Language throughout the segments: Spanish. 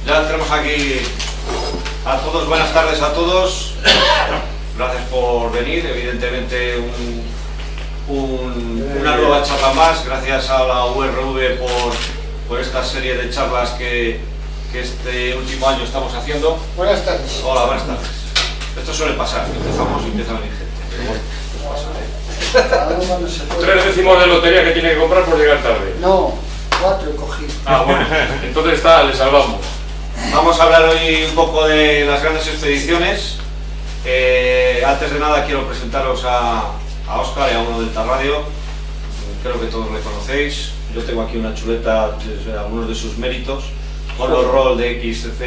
Ya tenemos aquí a todos, buenas tardes a todos. Gracias por venir, evidentemente una nueva charla más, gracias a la URV por esta serie de charlas que este último año estamos haciendo. Buenas tardes. Hola, buenas tardes. Esto suele pasar, empezamos y empieza a venir gente. Pero bueno, esto pasa, 3 décimos de lotería que tiene que comprar por llegar tarde. No, 4 he cogido. Ah, bueno, entonces está, le salvamos. Vamos a hablar hoy un poco de las grandes expediciones. Antes de nada quiero presentaros a Óscar y a uno del Tarradio. Creo que todos le conocéis. Yo tengo aquí una chuleta de algunos de sus méritos. Honor Roll de XTC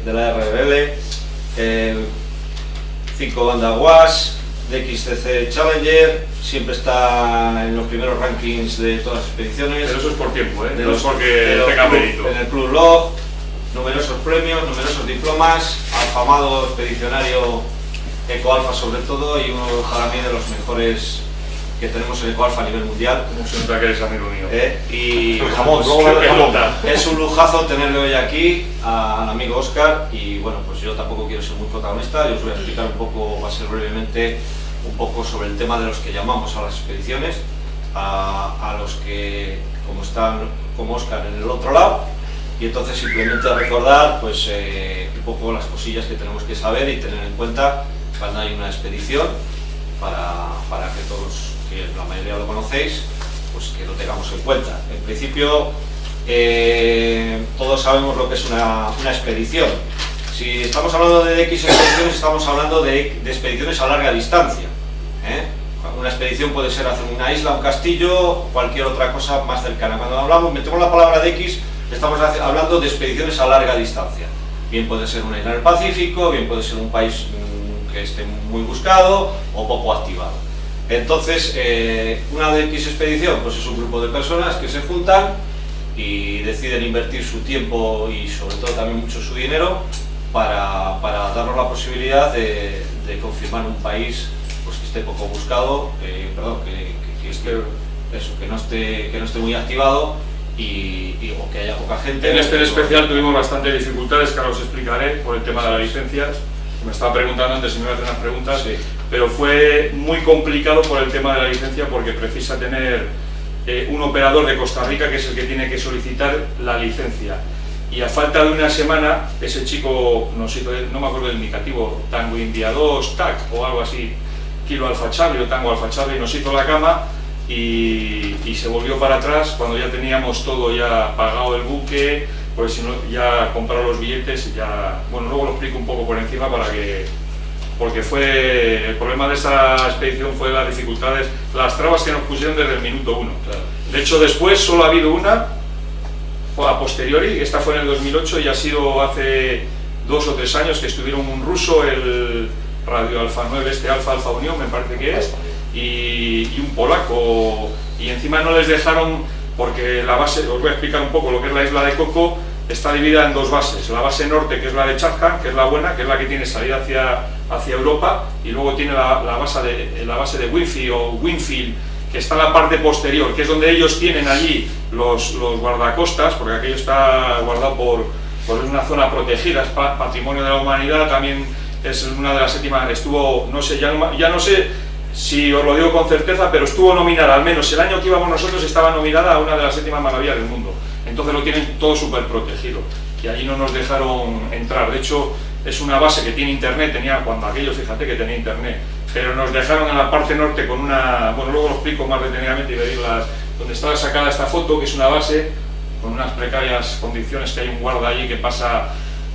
de la RBL, 5 bandas WAS, de XTC Challenger, siempre está en los primeros rankings de todas las expediciones. Pero eso es por tiempo, De no los, es porque tenga mérito. En el Club Log, numerosos premios, numerosos diplomas, afamado expedicionario Ecoalfa sobre todo, y uno para mí de los mejores que tenemos en Ecoalfa a nivel mundial. Como se nota que eres amigo mío. Y Jamón, pues, luego creo jamón. que es un lujazo tenerle hoy aquí al amigo Óscar. Y bueno, pues yo tampoco quiero ser muy protagonista, yo os voy a explicar un poco, va a ser brevemente, un poco sobre el tema de los que llamamos a las expediciones, a los que como están como Óscar en el otro lado, y entonces simplemente recordar pues un poco las cosillas que tenemos que saber y tener en cuenta cuando hay una expedición, para que todos, que la mayoría lo conocéis, pues que lo tengamos en cuenta. En principio todos sabemos lo que es una expedición. Si estamos hablando de X expediciones, estamos hablando de expediciones a larga distancia. Una expedición puede ser hacer una isla, un castillo, cualquier otra cosa más cercana. Cuando metemos la palabra de X, estamos hablando de expediciones a larga distancia. Bien puede ser una isla en el Pacífico, bien puede ser un país que esté muy buscado o poco activado. Entonces, una de X expedición pues es un grupo de personas que se juntan y deciden invertir su tiempo y sobre todo también mucho su dinero para darnos la posibilidad de confirmar un país pues que esté poco buscado, que no esté muy activado o que haya poca gente. En este en especial tuvimos bastantes dificultades, que ahora os explicaré, por el tema de las licencias. Me estaba preguntando antes si me iba a hacer unas preguntas, sí. Pero fue muy complicado por el tema de la licencia, porque precisa tener un operador de Costa Rica que es el que tiene que solicitar la licencia. Y a falta de una semana, ese chico nos hizo, no me acuerdo del indicativo, Tango India 2, TAC o algo así, Kilo Alfa Charlie o Tango Alfa Charlie, nos hizo la cama y se volvió para atrás cuando ya teníamos todo ya pagado el buque, pues si no, ya comprar los billetes y ya, bueno, luego lo explico un poco por encima porque el problema de esa expedición fue las dificultades, las trabas que nos pusieron desde el minuto 1. Claro. De hecho, después solo ha habido una, a posteriori, esta fue en el 2008 y ha sido hace 2 o 3 años que estuvieron un ruso, el Radio Alfa 9, Alfa Unión me parece que es, y un polaco, y encima no les dejaron, porque la base, os voy a explicar un poco lo que es la isla de Coco, está dividida en 2 bases, la base norte, que es la de Chatham, que es la buena, que es la que tiene salida hacia Europa, y luego tiene la base de Winfield, que está en la parte posterior, que es donde ellos tienen allí los guardacostas, porque aquello está guardado por una zona protegida, es patrimonio de la humanidad, también es una de las 7, estuvo, no sé, ya no sé si os lo digo con certeza, pero estuvo nominada, al menos el año que íbamos nosotros estaba nominada a una de las 7 maravillas del mundo. Entonces lo tienen todo súper protegido y allí no nos dejaron entrar. De hecho, es una base que tiene internet, cuando aquello, fíjate que tenía internet, pero nos dejaron en la parte norte con una, bueno, luego lo explico más detenidamente y veréis donde estaba sacada esta foto, que es una base con unas precarias condiciones, que hay un guarda allí que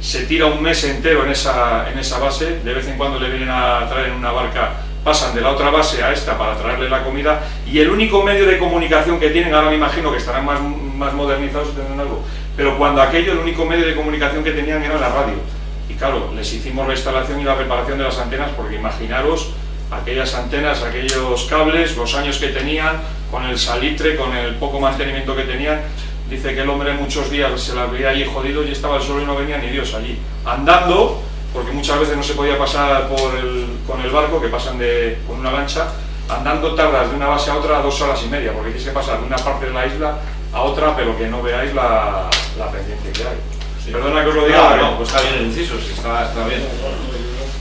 se tira un mes entero en esa base, de vez en cuando le vienen a traer en una barca, pasan de la otra base a esta para traerle la comida, y el único medio de comunicación que tienen, ahora me imagino que estarán más modernizados, tendrán algo, pero cuando aquello, el único medio de comunicación que tenían era la radio, y claro, les hicimos la instalación y la reparación de las antenas, porque imaginaros aquellas antenas, aquellos cables, los años que tenían, con el salitre, con el poco mantenimiento que tenían. Dice que el hombre muchos días se las veía allí jodido y estaba solo y no venía ni Dios allí, andando, porque muchas veces no se podía pasar con el barco, que pasan con una lancha, andando tardas de una base a otra 2 horas y media, porque tienes que pasar de una parte de la isla a otra, pero que no veáis la pendiente que hay. Sí. Perdona que os lo diga. No, pues está bien el inciso, sí, está bien.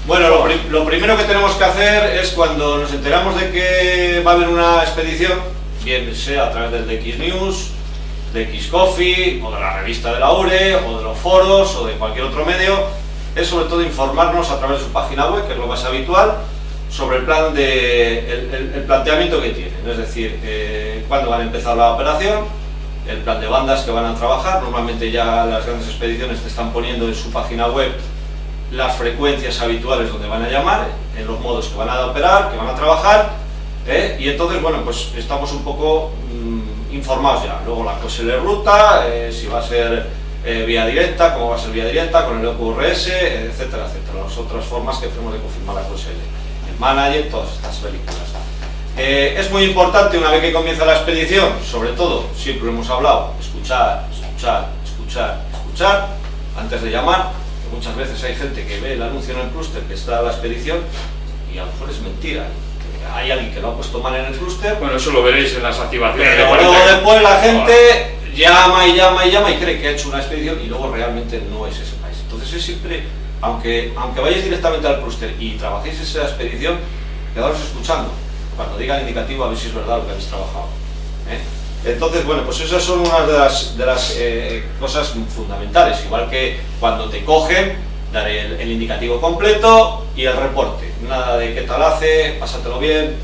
Bueno, lo primero que tenemos que hacer es cuando nos enteramos de que va a haber una expedición, bien sea a través del DX News, de X Coffee, o de la revista de la URE, o de los foros, o de cualquier otro medio, es sobre todo informarnos a través de su página web, que es lo más habitual, sobre el plan el planteamiento que tienen, es decir, cuándo van a empezar la operación, el plan de bandas que van a trabajar. Normalmente ya las grandes expediciones te están poniendo en su página web las frecuencias habituales donde van a llamar, en los modos que van a operar, que van a trabajar, y entonces, bueno, pues estamos un poco informados ya. Luego la QSL ruta, si va a ser vía directa, cómo va a ser vía directa, con el OQRS, etcétera, etcétera, las otras formas que tenemos de confirmar la QSL, el manager, todas estas películas. Es muy importante una vez que comienza la expedición, sobre todo, siempre lo hemos hablado, escuchar antes de llamar. Muchas veces hay gente que ve el anuncio en el clúster que está la expedición y a lo mejor es mentira. Hay alguien que lo ha puesto mal en el clúster. Bueno, eso lo veréis en las activaciones. Pero luego después la gente llama y cree que ha hecho una expedición y luego realmente no es ese país. Entonces es siempre, aunque vayáis directamente al clúster y trabajéis esa expedición, quedaros escuchando. Cuando diga el indicativo, a ver si es verdad lo que habéis trabajado. Entonces, bueno, pues esas son unas de las cosas fundamentales. Igual que cuando te cogen, dar el indicativo completo y el reporte. Nada de qué tal hace, pásatelo bien,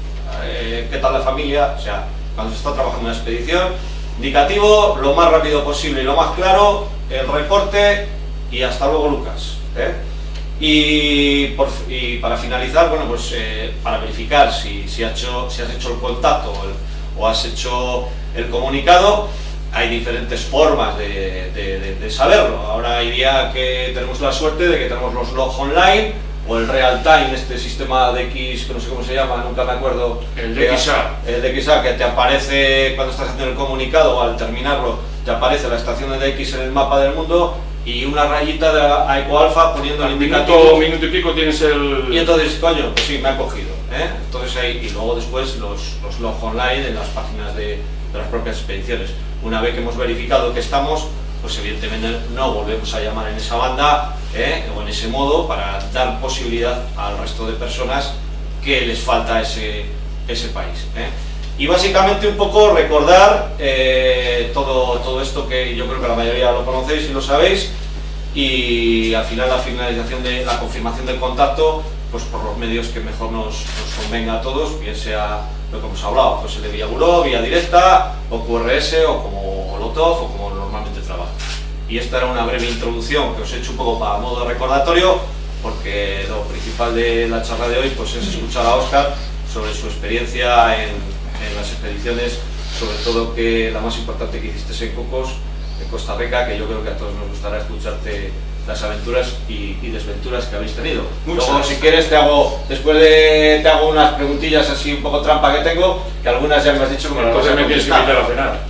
qué tal la familia. O sea, cuando se está trabajando en una expedición, indicativo lo más rápido posible y lo más claro, el reporte y hasta luego, Lucas. Y para finalizar, bueno, pues para verificar si has hecho el contacto o has hecho el comunicado, hay diferentes formas de saberlo. Ahora hay día que tenemos la suerte de que tenemos los logs online o el real time, este sistema de X, que no sé cómo se llama, nunca me acuerdo. El DXA. El DXA, que te aparece cuando estás haciendo el comunicado o al terminarlo, te aparece la estación de DX en el mapa del mundo y una rayita de AECO-alfa poniendo el indicativo. Minuto y pico tienes el... Y entonces, coño, pues sí, me ha cogido. Entonces y luego después los logs online en las páginas de las propias expediciones. Una vez que hemos verificado que estamos, pues evidentemente no volvemos a llamar en esa banda o en ese modo para dar posibilidad al resto de personas que les falta ese país. Y básicamente un poco recordar todo esto que yo creo que la mayoría lo conocéis y lo sabéis, y al final la finalización de la confirmación del contacto, pues por los medios que mejor nos convenga a todos, bien sea lo que hemos hablado, pues el de vía buró, vía directa, o QRS, o como Lotov, o como normalmente trabaja. Y esta era una breve introducción que os he hecho un poco para modo recordatorio, porque lo principal de la charla de hoy pues es escuchar a Óscar sobre su experiencia en las expediciones, sobre todo que la más importante que hiciste en Cocos, en Costa Rica, que yo creo que a todos nos gustará escucharte las aventuras y desventuras que habéis tenido. Muchas. Luego, si quieres, te hago unas preguntillas así un poco trampa que tengo, que algunas ya me has dicho que me las vas a Entonces me tienes que invitar a cenar.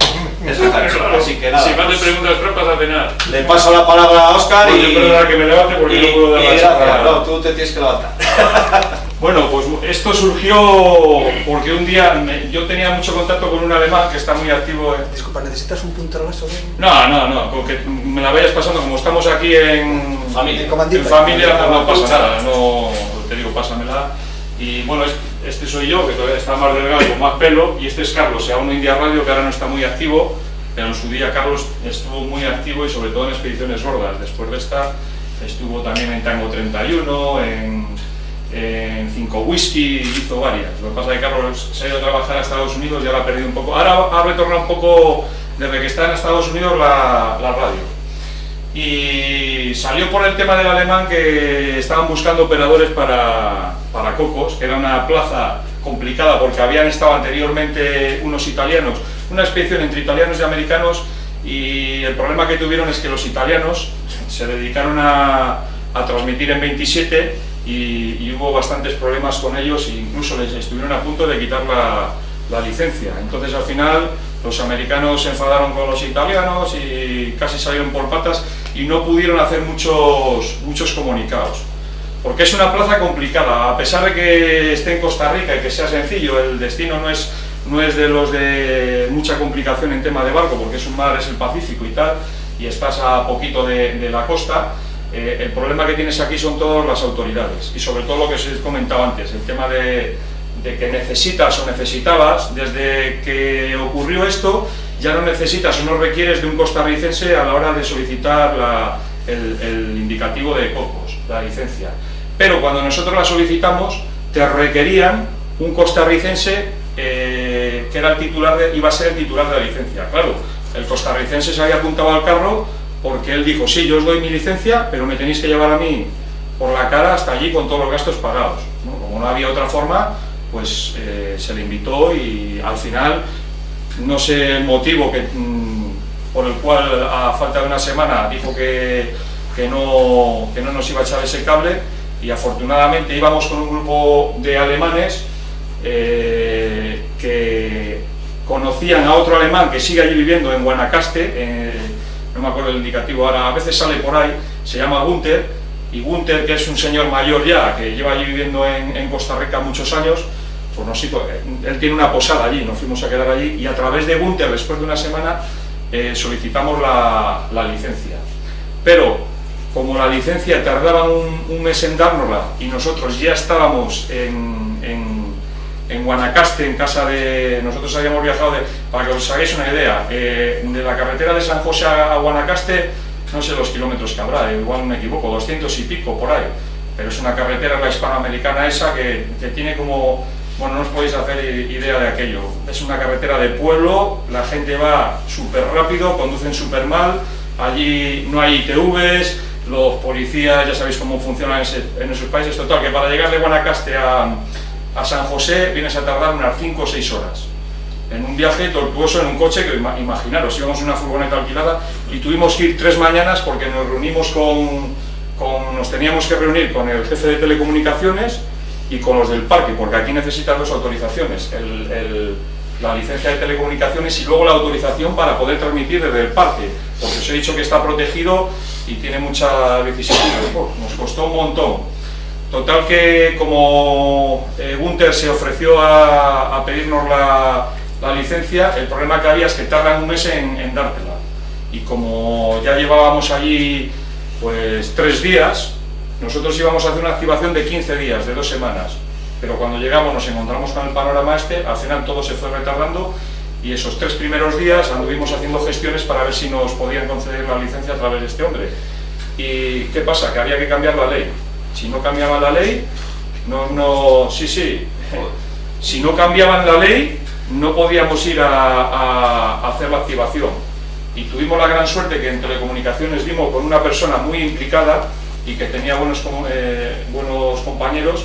Exactamente. Claro. Así que nada. Si me haces preguntas trampas a cenar. Le paso la palabra a Óscar Pues yo perdona que me levante porque no puedo dar la charla. No, tú te tienes que levantar. Bueno, pues esto surgió porque un día yo tenía mucho contacto con un alemán que está muy activo en... Disculpa, ¿necesitas un puntaronazo? No, con que me la vayas pasando, como estamos aquí en Familia. en familia, no pasa nada, no te digo, pásamela. Y bueno, este soy yo, que todavía está más delgado y con más pelo, y este es Carlos, sea uno India Radio, que ahora no está muy activo, pero en su día Carlos estuvo muy activo y sobre todo en expediciones gordas. Después de esta estuvo también en Tango 31, en 5 Whisky, hizo varias. Lo que pasa es que Carlos se ha ido a trabajar a Estados Unidos y ahora ha perdido un poco. Ahora ha retornado un poco, desde que está en Estados Unidos, la radio. Y salió por el tema del alemán, que estaban buscando operadores para Cocos, que era una plaza complicada porque habían estado anteriormente unos italianos, una expedición entre italianos y americanos, y el problema que tuvieron es que los italianos se dedicaron a transmitir en 27 y hubo bastantes problemas con ellos, e incluso les estuvieron a punto de quitar la licencia. Entonces al final los americanos se enfadaron con los italianos y casi salieron por patas y no pudieron hacer muchos comunicados, porque es una plaza complicada. A pesar de que esté en Costa Rica y que sea sencillo, el destino no es de los de mucha complicación en tema de barco, porque es un mar, es el Pacífico y tal, y estás a poquito de la costa, el problema que tienes aquí son todas las autoridades, y sobre todo lo que os he comentado antes, el tema de que necesitas o necesitabas, desde que ocurrió esto, ya no necesitas o no requieres de un costarricense a la hora de solicitar el indicativo de copos, la licencia. Pero cuando nosotros la solicitamos, te requerían un costarricense que era el titular iba a ser el titular de la licencia. Claro, el costarricense se había apuntado al carro porque él dijo, sí, yo os doy mi licencia, pero me tenéis que llevar a mí por la cara hasta allí con todos los gastos pagados, ¿no? Como no había otra forma, pues se le invitó y al final, no sé el motivo por el cual a falta de una semana dijo que no nos iba a echar ese cable, y afortunadamente íbamos con un grupo de alemanes que conocían a otro alemán que sigue allí viviendo en Guanacaste, no me acuerdo el indicativo ahora, a veces sale por ahí, se llama Gunther, y Gunther, que es un señor mayor ya, que lleva allí viviendo en Costa Rica muchos años, pues él tiene una posada allí, nos fuimos a quedar allí, y a través de Gunther, después de una semana, solicitamos la licencia. Pero, como la licencia tardaba un mes en dárnosla, y nosotros ya estábamos en Guanacaste, en casa de... Nosotros habíamos viajado, para que os hagáis una idea, de la carretera de San José a Guanacaste, no sé los kilómetros que habrá, igual me equivoco, 200 y pico por ahí, pero es una carretera, la hispanoamericana esa, que tiene como... Bueno, no os podéis hacer idea de aquello. Es una carretera de pueblo, la gente va súper rápido, conducen súper mal, allí no hay ITVs, los policías, ya sabéis cómo funcionan en esos países. Total, que para llegar de Guanacaste a San José vienes a tardar unas 5 o 6 horas. En un viaje tortuoso en un coche, que imaginaros, íbamos en una furgoneta alquilada y tuvimos que ir 3 mañanas porque nos reunimos nos teníamos que reunir con el jefe de telecomunicaciones y con los del parque, porque aquí necesitan 2 autorizaciones, la licencia de telecomunicaciones y luego la autorización para poder transmitir desde el parque, porque os he dicho que está protegido y tiene mucha vicisitud. Nos costó un montón. Total que como Gunther se ofreció a pedirnos la licencia, el problema que había es que tardan un mes en dártela, y como ya llevábamos allí pues 3 días, nosotros íbamos a hacer una activación de 15 días, de 2 semanas, pero cuando llegamos nos encontramos con el panorama al final todo se fue retardando, y esos 3 primeros días anduvimos haciendo gestiones para ver si nos podían conceder la licencia a través de este hombre. ¿Y qué pasa? Que había que cambiar la ley. Si no cambiaban la ley, si no cambiaban la ley, no podíamos ir a hacer la activación. Y tuvimos la gran suerte que en telecomunicaciones dimos con una persona muy implicada y que tenía buenos compañeros,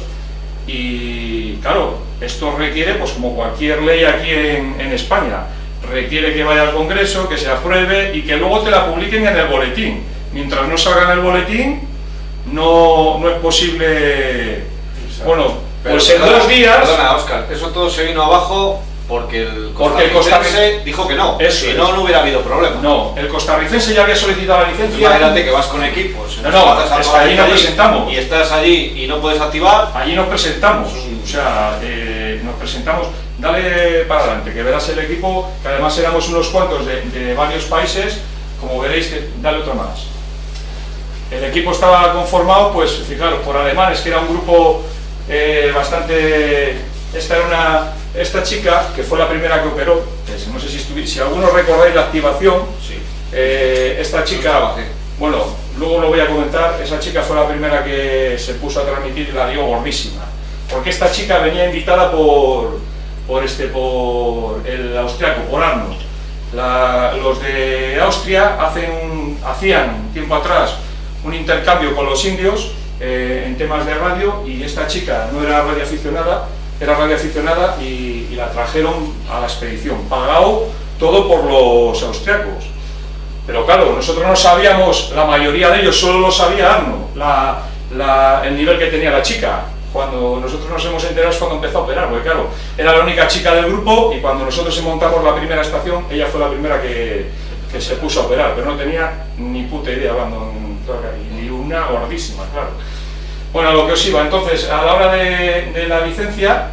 y claro, esto requiere, pues como cualquier ley aquí en España, requiere que vaya al Congreso, que se apruebe y que luego te la publiquen en el boletín. Mientras no salga en el boletín, no es posible. Bueno, pues en 2 días... Perdona, Óscar, eso todo se vino abajo porque el costarricense dijo que no, si no, no hubiera habido problema. No, el costarricense ya había solicitado la licencia. Imagínate que vas con equipos, es que allí nos presentamos. Y estás allí y no puedes activar. Allí nos presentamos, o sea, nos presentamos, dale para adelante, que verás el equipo, que además éramos unos cuantos de varios países, como veréis, dale otro más. El equipo estaba conformado, pues fijaros, por alemanes, que era un grupo bastante... Esta chica, que fue la primera que operó, no sé si algunos recordáis la activación, sí. Esta chica, bueno, luego lo voy a comentar, esa chica fue la primera que se puso a transmitir y la dio gordísima, porque esta chica venía invitada por el austriaco, por Arno. Los de Austria hacían tiempo atrás un intercambio con los indios en temas de radio, y esta chica no era radioaficionada, era radioaficionada y la trajeron a la expedición, pagado todo por los austriacos. Pero claro, nosotros no sabíamos, la mayoría de ellos solo lo sabía Arno, el nivel que tenía la chica. Cuando nosotros nos hemos enterado es cuando empezó a operar, porque claro, era la única chica del grupo, y cuando nosotros montamos la primera estación, ella fue la primera que se puso a operar, pero no tenía ni puta idea hablando ni una gordísima, claro. Bueno, a lo que os iba, entonces, a la hora de la licencia,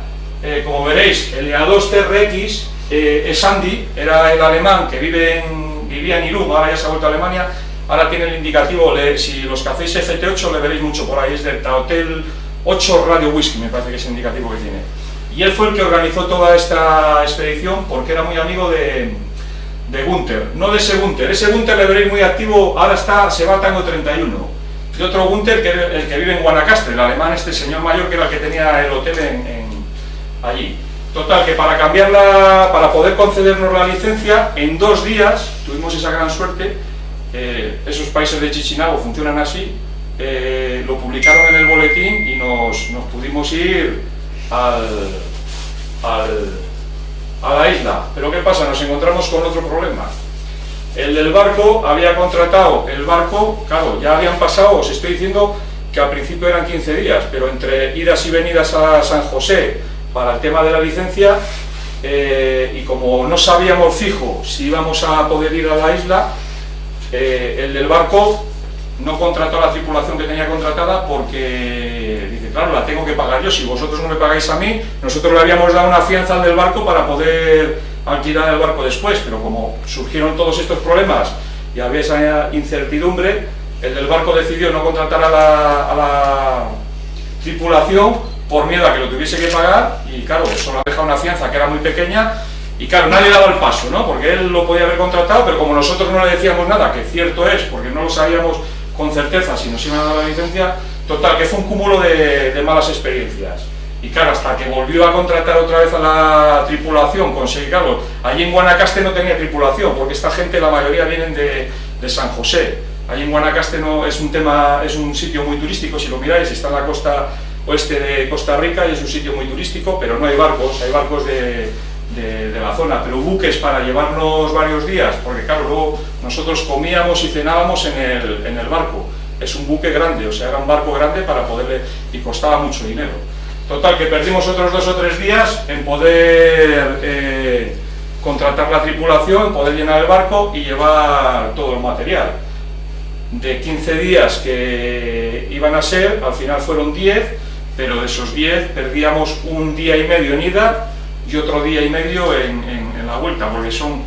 como veréis, el A2 TRX es Andy, era el alemán que vivía vivía en Irún, ahora ya se ha vuelto a Alemania, ahora tiene el indicativo, si los que hacéis FT8 le veréis mucho por ahí, es del Hotel 8 Radio Whisky, me parece que es el indicativo que tiene. Y él fue el que organizó toda esta expedición porque era muy amigo de Gunther, no de ese Gunther le veréis muy activo, ahora se va a Tango 31. Y otro Gunther, que es el que vive en Guanacaste, el alemán, este señor mayor, que era el que tenía el hotel allí. Total, que para poder concedernos la licencia, en 2 días, tuvimos esa gran suerte, esos países de Chichinabo funcionan así, lo publicaron en el boletín y nos pudimos ir a la isla. Pero ¿qué pasa? Nos encontramos con otro problema. El del barco había contratado el barco, claro, ya habían pasado, os estoy diciendo que al principio eran 15 días, pero entre idas y venidas a San José para el tema de la licencia, y como no sabíamos fijo si íbamos a poder ir a la isla, el del barco no contrató a la tripulación que tenía contratada porque dice, claro, la tengo que pagar yo, si vosotros no me pagáis a mí, nosotros le habíamos dado una fianza al del barco para poder alquilar el barco después, pero como surgieron todos estos problemas y había esa incertidumbre, el del barco decidió no contratar a la tripulación por miedo a que lo tuviese que pagar, y claro, solo ha dejado una fianza que era muy pequeña, y claro, nadie daba el paso, ¿no? Porque él lo podía haber contratado, pero como nosotros no le decíamos nada, que cierto es, porque no lo sabíamos con certeza si nos iban a dar la licencia, total, que fue un cúmulo de malas experiencias. Y claro, hasta que volvió a contratar otra vez a la tripulación, conseguirlo. Allí en Guanacaste no tenía tripulación, porque esta gente, la mayoría vienen de San José. Allí en Guanacaste no, es un sitio muy turístico, si lo miráis, está en la costa oeste de Costa Rica y es un sitio muy turístico, pero no hay barcos de la zona, pero buques para llevarnos varios días, porque claro, luego nosotros comíamos y cenábamos en el barco. Es un buque grande, o sea, era un barco grande para poderle, y costaba mucho dinero. Total, que perdimos otros 2 o 3 días en poder contratar la tripulación, poder llenar el barco y llevar todo el material. De 15 días que iban a ser, al final fueron 10, pero de esos 10 perdíamos 1 día y medio en ida y otro día y medio en la vuelta, porque son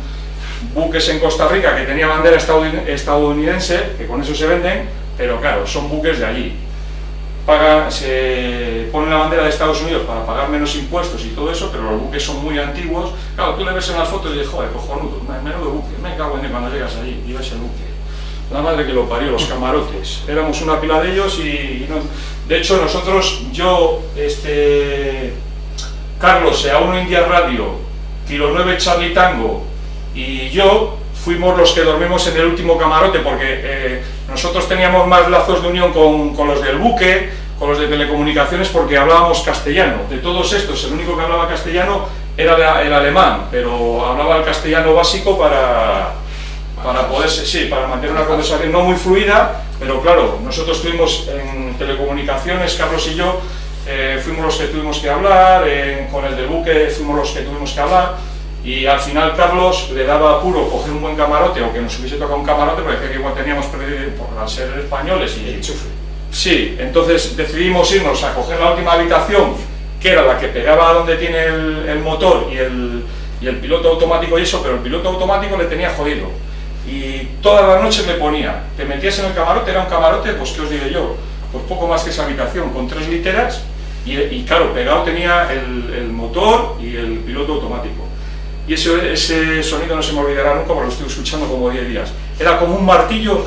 buques en Costa Rica que tenía bandera estadounidense, que con eso se venden, pero claro, son buques de allí. Se pone la bandera de Estados Unidos para pagar menos impuestos y todo eso, pero los buques son muy antiguos. Claro, tú le ves en las fotos y dices, joder, cojonudo, menudo buque, me cago en él cuando llegas allí y ves el buque. La madre que lo parió, los camarotes. Éramos una pila de ellos y no. De hecho, nosotros, Carlos, A1 India Radio, Kilo 9 Charlie Tango y yo fuimos los que dormimos en el último camarote, porque nosotros teníamos más lazos de unión con los del buque, con los de telecomunicaciones, porque hablábamos castellano. De todos estos, el único que hablaba castellano era el alemán, pero hablaba el castellano básico para poderse, sí, para mantener una conversación no muy fluida, pero claro, nosotros estuvimos en telecomunicaciones, Carlos y yo, fuimos los que tuvimos que hablar, con el del buque fuimos los que tuvimos que hablar, y al final Carlos le daba apuro coger un buen camarote, o que nos hubiese tocado un camarote, porque decía que igual teníamos perdido por ser españoles y enchufe. Sí, entonces decidimos irnos a coger la última habitación, que era la que pegaba donde tiene el motor y el piloto automático y eso, pero el piloto automático le tenía jodido. Y todas las noches le ponía, te metías en el camarote, era un camarote, pues qué os diré yo, pues poco más que esa habitación, con 3 literas, y claro, pegado tenía el motor y el piloto automático. Y ese sonido no se me olvidará nunca, porque lo estoy escuchando como 10 días. Era como un martillo,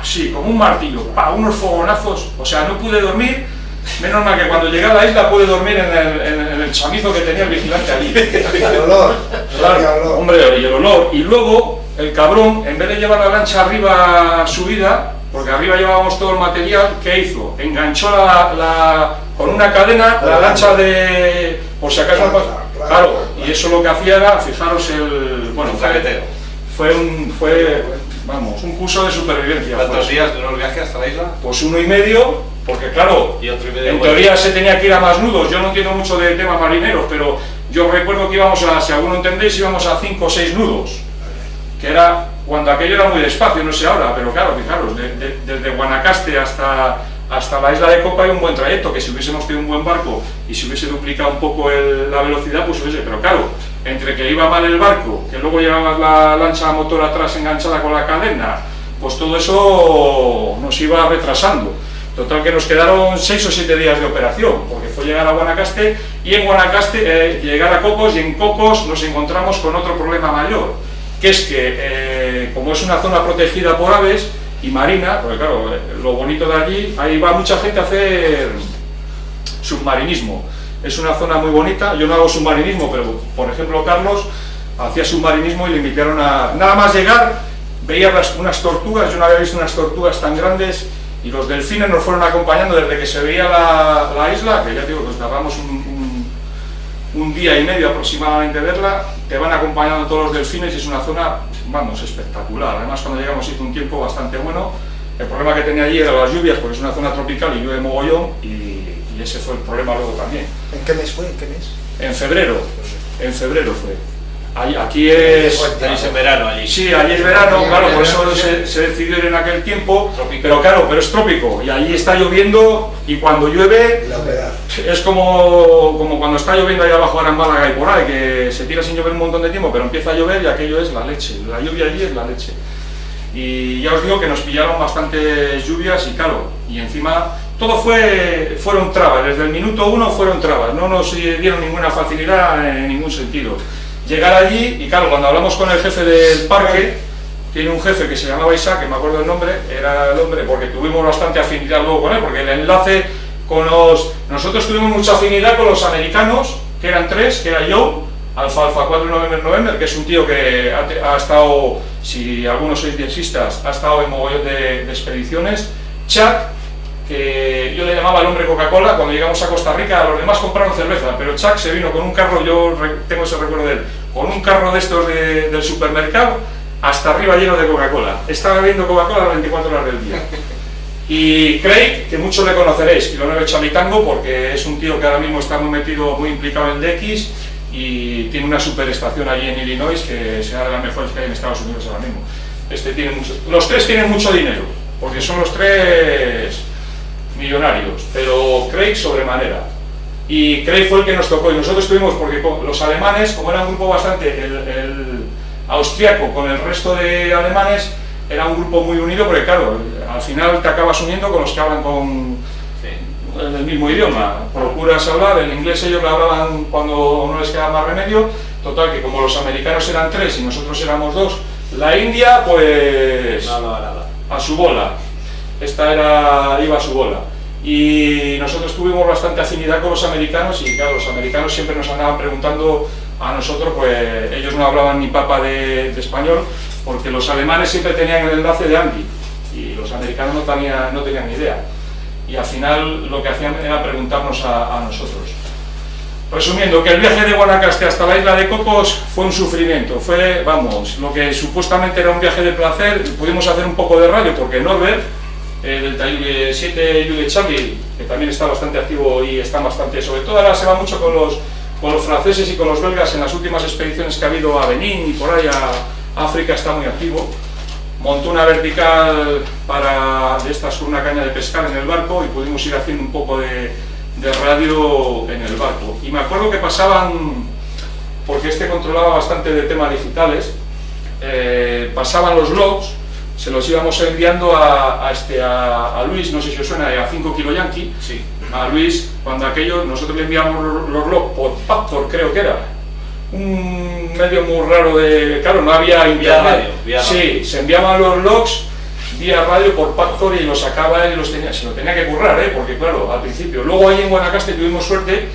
sí, como un martillo, unos fogonazos, o sea, no pude dormir, menos mal que cuando llegué a la isla pude dormir en el chamizo que tenía el vigilante allí. El olor, claro, hombre, y el olor. Y luego, el cabrón, en vez de llevar la lancha arriba subida, porque arriba llevábamos todo el material, ¿qué hizo? Enganchó con una cadena la lancha por si acaso... Claro, y eso lo que hacía era, fijaros, bueno, fue un curso de supervivencia. ¿Cuántos días duró el viaje hasta la isla? Pues 1 y medio, porque claro, en teoría se tenía que ir a más nudos. Yo no entiendo mucho de temas marineros, pero yo recuerdo que íbamos si alguno entendéis, íbamos a 5 o 6 nudos, que era cuando aquello era muy despacio, no sé ahora, pero claro, fijaros, desde Guanacaste hasta la isla de Copa hay un buen trayecto, que si hubiésemos tenido un buen barco y si hubiese duplicado un poco la velocidad, pues hubiese, pero claro, entre que iba mal el barco, que luego llevaba la lancha a motor atrás enganchada con la cadena, pues todo eso nos iba retrasando. Total que nos quedaron 6 o 7 días de operación, porque fue llegar a Guanacaste y en Guanacaste llegar a Cocos, y en Cocos nos encontramos con otro problema mayor, que es que como es una zona protegida por aves y marina, porque claro, lo bonito de allí, ahí va mucha gente a hacer submarinismo. Es una zona muy bonita, yo no hago submarinismo, pero por ejemplo Carlos hacía submarinismo y le invitaron a... Nada más llegar, veía unas tortugas, yo no había visto unas tortugas tan grandes, y los delfines nos fueron acompañando desde que se veía la isla, que ya digo, nos tardamos un día y medio aproximadamente verla, te van acompañando todos los delfines y es una zona, vamos, espectacular. Además cuando llegamos hizo un tiempo bastante bueno. El problema que tenía allí eran las lluvias, porque es una zona tropical y llueve mogollón, y ese fue el problema luego también. ¿En qué mes fue? ¿En qué mes? En febrero fue. Aquí es... Tenéis en verano allí. Sí, allí es verano, claro, por eso se decidió ir en aquel tiempo, pero claro, pero es trópico, y allí está lloviendo, y cuando llueve, La humedad. es como cuando está lloviendo ahí abajo ahora en Málaga y por ahí, que se tira sin llover un montón de tiempo, pero empieza a llover y aquello es la leche, la lluvia allí es la leche. Y ya os digo que nos pillaron bastantes lluvias y claro, y encima todo fueron trabas, desde el minuto 1 fueron trabas, no nos dieron ninguna facilidad en ningún sentido. Llegar allí, y claro, cuando hablamos con el jefe del parque, tiene un jefe que se llamaba Isaac, que me acuerdo el nombre, era el hombre, porque tuvimos bastante afinidad luego con él, porque el enlace con nosotros tuvimos mucha afinidad con los americanos, que eran 3, que era Joe, Alfa 4 November, que es un tío que ha estado, si algunos sois diexistas, ha estado en mogollón de expediciones, Chuck, que yo le llamaba el hombre Coca-Cola. Cuando llegamos a Costa Rica, los demás compraron cerveza, pero Chuck se vino con un carro, yo tengo ese recuerdo de él, con un carro de estos del supermercado, hasta arriba lleno de Coca-Cola. Estaba bebiendo Coca-Cola las 24 horas del día. Y Craig, que muchos le conoceréis, kilómetro Chamitango, porque es un tío que ahora mismo está muy metido, muy implicado en DX, y tiene una superestación allí en Illinois, que será de las mejores que hay en Estados Unidos ahora mismo. Los 3 tienen mucho dinero, porque son los 3... millonarios, pero Craig sobremanera, y Craig fue el que nos tocó, y nosotros tuvimos, porque los alemanes, como era un grupo bastante, el austriaco con el resto de alemanes, era un grupo muy unido, porque claro, al final te acabas uniendo con los que hablan con el mismo idioma, procuras hablar, el inglés ellos lo hablaban cuando no les quedaba más remedio. Total que como los americanos eran 3 y nosotros éramos 2, la India pues nada. A su bola. Esta iba a su bola, y nosotros tuvimos bastante afinidad con los americanos, y claro, los americanos siempre nos andaban preguntando a nosotros, pues ellos no hablaban ni papa de español, porque los alemanes siempre tenían el enlace de Andy y los americanos no tenían ni idea, y al final lo que hacían era preguntarnos a nosotros. Resumiendo, que el viaje de Guanacaste hasta la isla de Cocos fue un sufrimiento, fue, vamos, lo que supuestamente era un viaje de placer. Pudimos hacer un poco de radio porque Norbert, del Taille 7 Julie Charlie, que también está bastante activo y está bastante, sobre todo ahora se va mucho con los franceses y con los belgas en las últimas expediciones que ha habido a Benín y por ahí a África, está muy activo. Montó una vertical de estas con una caña de pescar en el barco y pudimos ir haciendo un poco de radio en el barco. Y me acuerdo que pasaban, porque controlaba bastante de temas digitales, pasaban los logs, se los íbamos enviando a Luis, no sé si os suena, a 5 Kilo Yankee. Sí. A Luis, cuando nosotros le enviamos los logs por Pactor, creo que era, un medio muy raro claro, no había internet. Sí, se enviaban los logs vía radio por Pactor y los sacaba él y se lo tenía que currar, porque claro, al principio. Luego ahí en Guanacaste tuvimos suerte,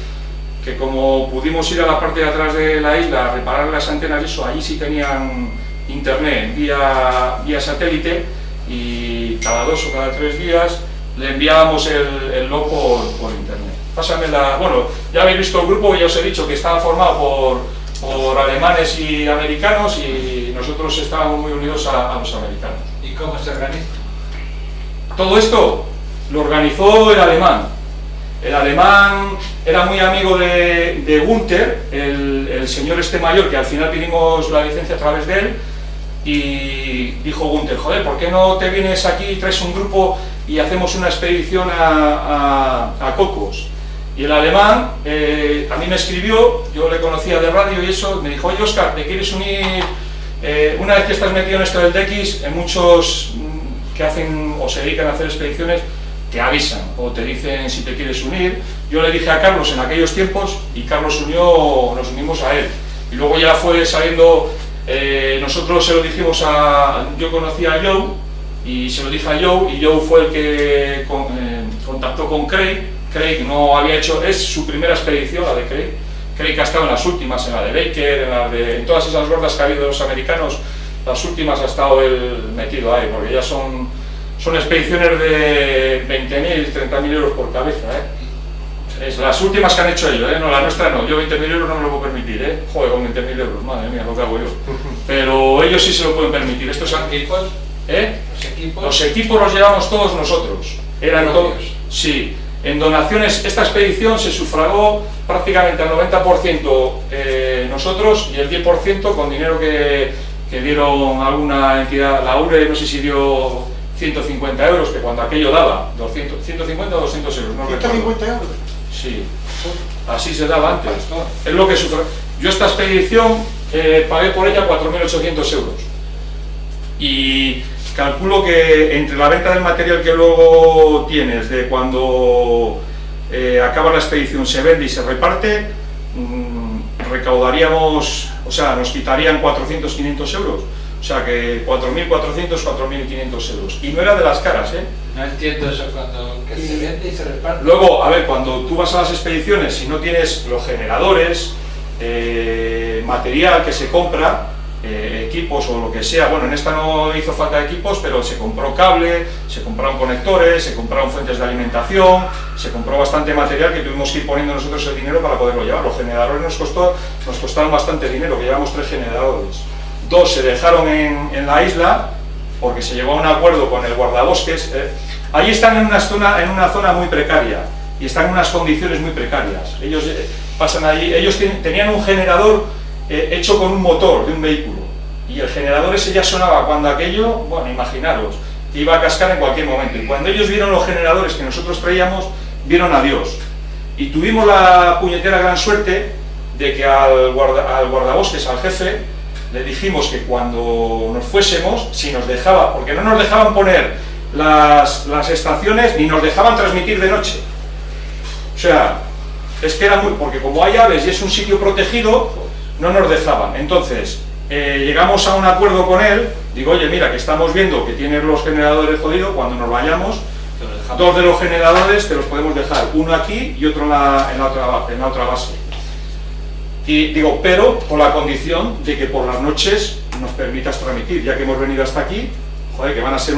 que como pudimos ir a la parte de atrás de la isla a reparar las antenas y eso, allí sí tenían internet vía satélite, y cada 2 o cada 3 días le enviábamos el log por internet. Pásame bueno, ya habéis visto el grupo, ya os he dicho que estaba formado por alemanes y americanos, y nosotros estábamos muy unidos a los americanos. ¿Y cómo se organiza? Todo esto lo organizó el alemán. El alemán era muy amigo de Gunther, el señor mayor, que al final pedimos la licencia a través de él, y dijo Gunther, joder, ¿por qué no te vienes aquí y traes un grupo y hacemos una expedición a Cocos? Y el alemán a mí me escribió, yo le conocía de radio y eso, me dijo: oye, Óscar, ¿te quieres unir? Una vez que estás metido en esto del DX, en muchos que hacen o se dedican a hacer expediciones, te avisan o te dicen si te quieres unir. Yo le dije a Carlos en aquellos tiempos y Carlos nos unimos a él. Y luego ya fue saliendo, nosotros se lo dijimos yo conocí a Joe y se lo dije a Joe, y Joe fue el que contactó con Craig. Craig no había hecho, es su primera expedición, la de Craig. Craig ha estado en las últimas, en la de Baker, en todas esas gordas que ha habido de los americanos, las últimas ha estado él metido ahí, porque ya son expediciones de 20.000, 30.000 euros por cabeza, Es las últimas que han hecho ellos, no, la nuestra no. Yo 20.000 euros no me lo puedo permitir, Joder, con 20.000 euros, madre mía, lo que hago yo. Pero ellos sí se lo pueden permitir. Estos equipos, los equipos los llevamos todos nosotros. Eran todos, sí. En donaciones, esta expedición se sufragó prácticamente al 90% nosotros, y el 10% con dinero que dieron alguna entidad. La URE no sé si dio 150 euros, que cuando aquello daba 150 o 200 euros, no recuerdo. ¿150 euros? Sí, así se daba antes. Es lo que sufragó. Yo esta expedición pagué por ella 4.800 euros. Y calculo que entre la venta del material que luego tienes, de cuando acaba la expedición, se vende y se reparte, recaudaríamos, o sea, nos quitarían 400-500 euros. O sea que 4.400-4.500 euros. Y no era de las caras, No entiendo eso, que se vende y se reparte. Luego, a ver, cuando tú vas a las expediciones, si no tienes los generadores, material que se compra, equipos o lo que sea, bueno, en esta no hizo falta equipos, pero se compró cable, se compraron conectores, se compraron fuentes de alimentación, se compró bastante material que tuvimos que ir poniendo nosotros el dinero para poderlo llevar. Los generadores nos costaron bastante dinero, que llevamos 3 generadores. 2 se dejaron en la isla porque se llegó a un acuerdo con el guardabosques. Allí están en una zona muy precaria y están en unas condiciones muy precarias. Ellos pasan allí, ellos tenían un generador hecho con un motor de un vehículo, y el generador ese ya sonaba cuando aquello, bueno, imaginaros, que iba a cascar en cualquier momento. Y cuando ellos vieron los generadores que nosotros traíamos, vieron a Dios. Y tuvimos la puñetera gran suerte de que al guardabosques, al jefe, le dijimos que cuando nos fuésemos, si nos dejaba, porque no nos dejaban poner las estaciones ni nos dejaban transmitir de noche. O sea, es que era muy, porque como hay aves y es un sitio protegido, no nos dejaban. Entonces llegamos a un acuerdo con él. Digo: oye, mira, que estamos viendo que tienes los generadores jodidos, cuando nos vayamos, 2 de los generadores te los podemos dejar, uno aquí y otro en la otra base. Y digo, pero con la condición de que por las noches nos permitas transmitir, ya que hemos venido hasta aquí. Joder, que va a ser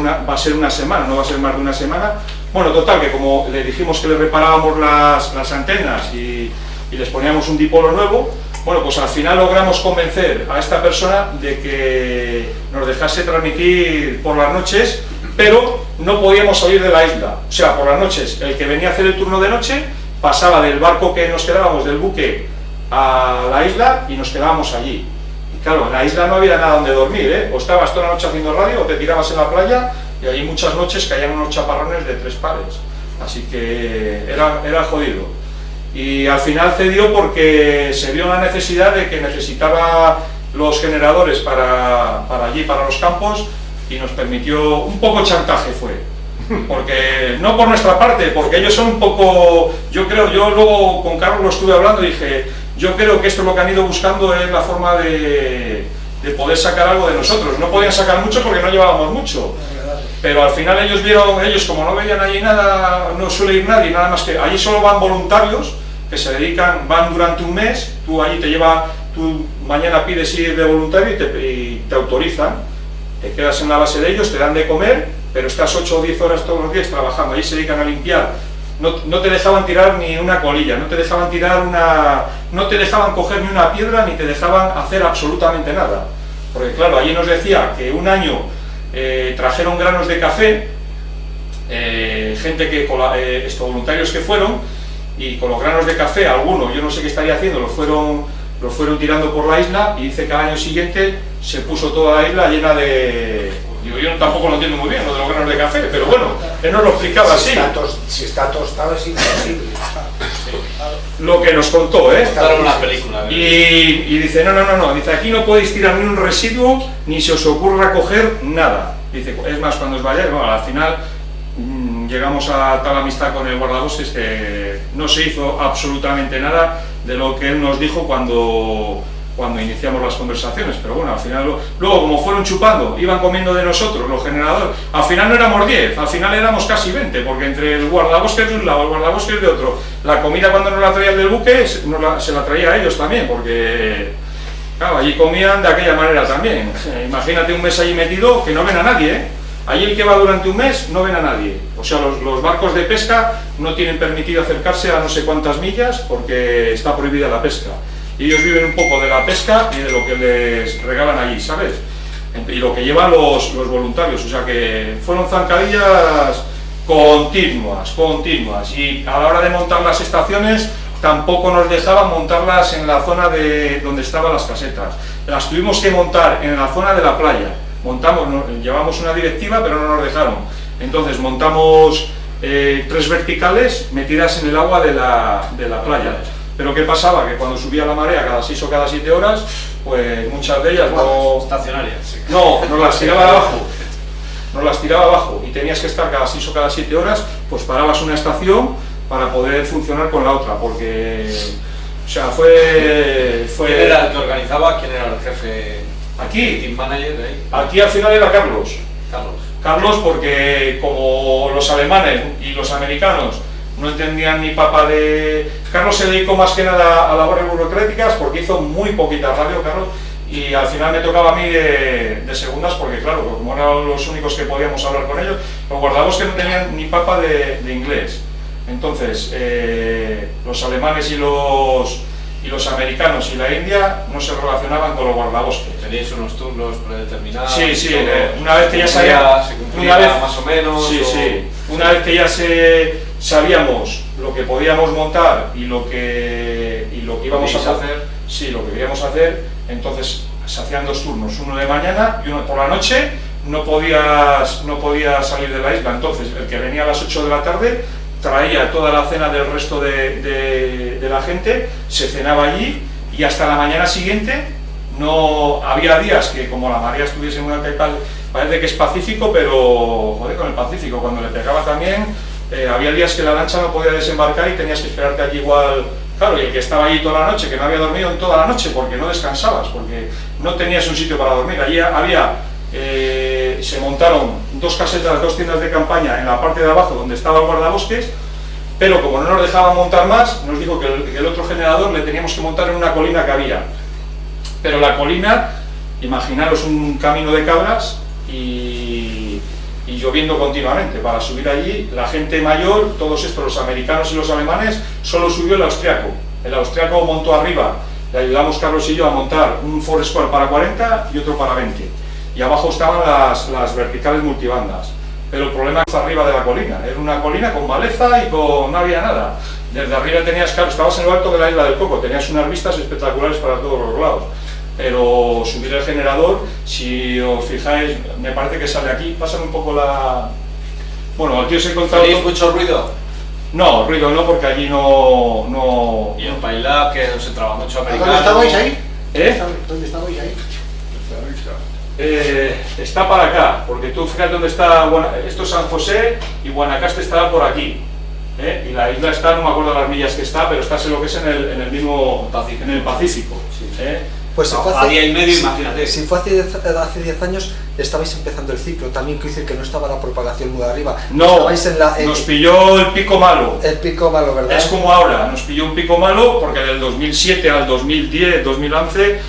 una semana, no va a ser más de una semana. Bueno, total, que como le dijimos que le reparábamos las antenas y les poníamos un dipolo nuevo, bueno, pues al final logramos convencer a esta persona de que nos dejase transmitir por las noches, pero no podíamos salir de la isla. O sea, por las noches, el que venía a hacer el turno de noche pasaba del barco que nos quedábamos, del buque, a la isla, y nos quedábamos allí. Y claro, en la isla no había nada donde dormir, O estabas toda la noche haciendo radio, o te tirabas en la playa, y allí muchas noches caían unos chaparrones de 3 pares. Así que era jodido. Y al final cedió porque se vio la necesidad de que necesitaba los generadores para allí, para los campos, y nos permitió. Un poco chantaje fue, porque no por nuestra parte, porque ellos son un poco, yo luego con Carlos lo estuve hablando y dije, yo creo que esto es lo que han ido buscando, es la forma de poder sacar algo de nosotros. No podían sacar mucho porque no llevábamos mucho, pero al final ellos como no veían allí nada, no suele ir nadie, nada más que allí solo van voluntarios que se dedican, van durante un mes, tú allí tú mañana pides ir de voluntario y te autorizan, te quedas en la base de ellos, te dan de comer, pero estás 8 o 10 horas todos los días trabajando. Allí se dedican a limpiar, no te dejaban tirar ni una colilla, no te dejaban no te dejaban coger ni una piedra, ni te dejaban hacer absolutamente nada, porque claro, allí nos decía que un año trajeron granos de café, gente voluntarios que fueron, y con los granos de café, algunos, yo no sé qué estaría haciendo, los fueron tirando por la isla, y dice que al año siguiente se puso toda la isla llena de... Digo, yo tampoco lo entiendo muy bien, lo de los granos de café, pero bueno, él nos lo explicaba así. Si está tostado es imposible. lo que nos contó, ¿eh? Montaron una película. Y dice, no, dice, aquí no podéis tirar ni un residuo, ni se os ocurra coger nada. Dice, es más, cuando os vayáis, bueno, al final llegamos a tal amistad con el guardabosques que no se hizo absolutamente nada de lo que él nos dijo cuando iniciamos las conversaciones, pero bueno, al final, luego como fueron chupando, iban comiendo de nosotros, los generadores, al final no éramos 10, al final éramos casi 20, porque entre el guardabosques de un lado, el guardabosques de otro, la comida cuando nos la traían del buque, se la traía a ellos también, porque claro, allí comían de aquella manera también. Imagínate un mes allí metido que no ven a nadie, ¿eh? Allí el que va durante un mes no ven a nadie, o sea, los barcos de pesca no tienen permitido acercarse a no sé cuántas millas porque está prohibida la pesca. Y ellos viven un poco de la pesca y de lo que les regalan allí, ¿sabes? Y lo que llevan los voluntarios, o sea que fueron zancadillas continuas, y a la hora de montar las estaciones tampoco nos dejaban montarlas en la zona de donde estaban las casetas, las tuvimos que montar en la zona de la playa. Llevamos una directiva pero no nos dejaron, entonces montamos 3 verticales metidas en el agua de la playa. Pero ¿qué pasaba? Que cuando subía la marea cada 6 o cada 7 horas, pues muchas de ellas no... Estacionarias. Sí. No, nos las tiraba abajo, y tenías que estar cada 6 o cada 7 horas, pues parabas una estación para poder funcionar con la otra, porque... O sea, fue... ¿Quién era el que organizaba? ¿Quién era el jefe? Aquí. ¿Team manager de ahí? Aquí al final era Carlos. Carlos, porque como los alemanes y los americanos no entendían ni papa de... Carlos se dedicó más que nada a labores burocráticas porque hizo muy poquita radio, Carlos, y al final me tocaba a mí de segundas porque claro, como eran los únicos que podíamos hablar con ellos, los guardabosques que no tenían ni papa de inglés. Entonces, los alemanes y los americanos y la India no se relacionaban con los guardabosques. ¿Teníais unos turnos predeterminados? Sí, una vez que ya sabíamos... ¿Se cumplía más o menos? Sí. Una vez que ya sabíamos lo que podíamos montar y lo que íbamos a hacer, lo que queríamos hacer, entonces se hacían 2 turnos, uno de mañana y uno por la noche. No podías salir de la isla, entonces el que venía a las 8 de la tarde traía toda la cena del resto de la gente, se cenaba allí y hasta la mañana siguiente. No había días que como la marea estuviese muy alta y tal, parece que es Pacífico, pero joder, con el Pacífico cuando le pegaba también, había días que la lancha no podía desembarcar y tenías que esperarte allí igual, claro, y el que estaba allí toda la noche, que no había dormido en toda la noche porque no descansabas, porque no tenías un sitio para dormir. Allí se montaron 2 casetas, 2 tiendas de campaña en la parte de abajo donde estaba el guardabosques, pero como no nos dejaban montar más, nos dijo que el otro generador le teníamos que montar en una colina que había. Pero la colina, imaginaros un camino de cabras y lloviendo continuamente. Para subir allí, la gente mayor, todos estos, los americanos y los alemanes, solo subió el austriaco. El austriaco montó arriba, le ayudamos Carlos y yo a montar un Forescore para 40 y otro para 20. Y abajo estaban las verticales multibandas. Pero el problema es arriba de la colina. Era una colina con maleza y no había nada. Desde arriba tenías, claro, estabas en lo alto de la isla del Coco, tenías unas vistas espectaculares para todos los lados. Pero subir el generador, si os fijáis, me parece que sale aquí. Pásame un poco la... Bueno, aquí os he contado... ¿Tenéis mucho ruido? No, ruido no, porque allí no... ¿Y en Pailab, que no se traba mucho americano? ¿Dónde estabais ahí? ¿Eh? ¿Dónde estabais ahí? Está para acá, porque tú fíjate dónde está, esto es San José y Guanacaste está por aquí, y la isla está, no me acuerdo las millas que está, pero está en lo que es en el mismo Pacífico, en el Pacífico. Sí. Pues no, a día y medio, imagínate. Si fue hace 10 años, estabais empezando el ciclo, también quiere decir que no estaba la propagación muy arriba. No, nos pilló el pico malo. El pico malo, ¿verdad? Es como ahora, nos pilló un pico malo porque del 2007 al 2010, 2011,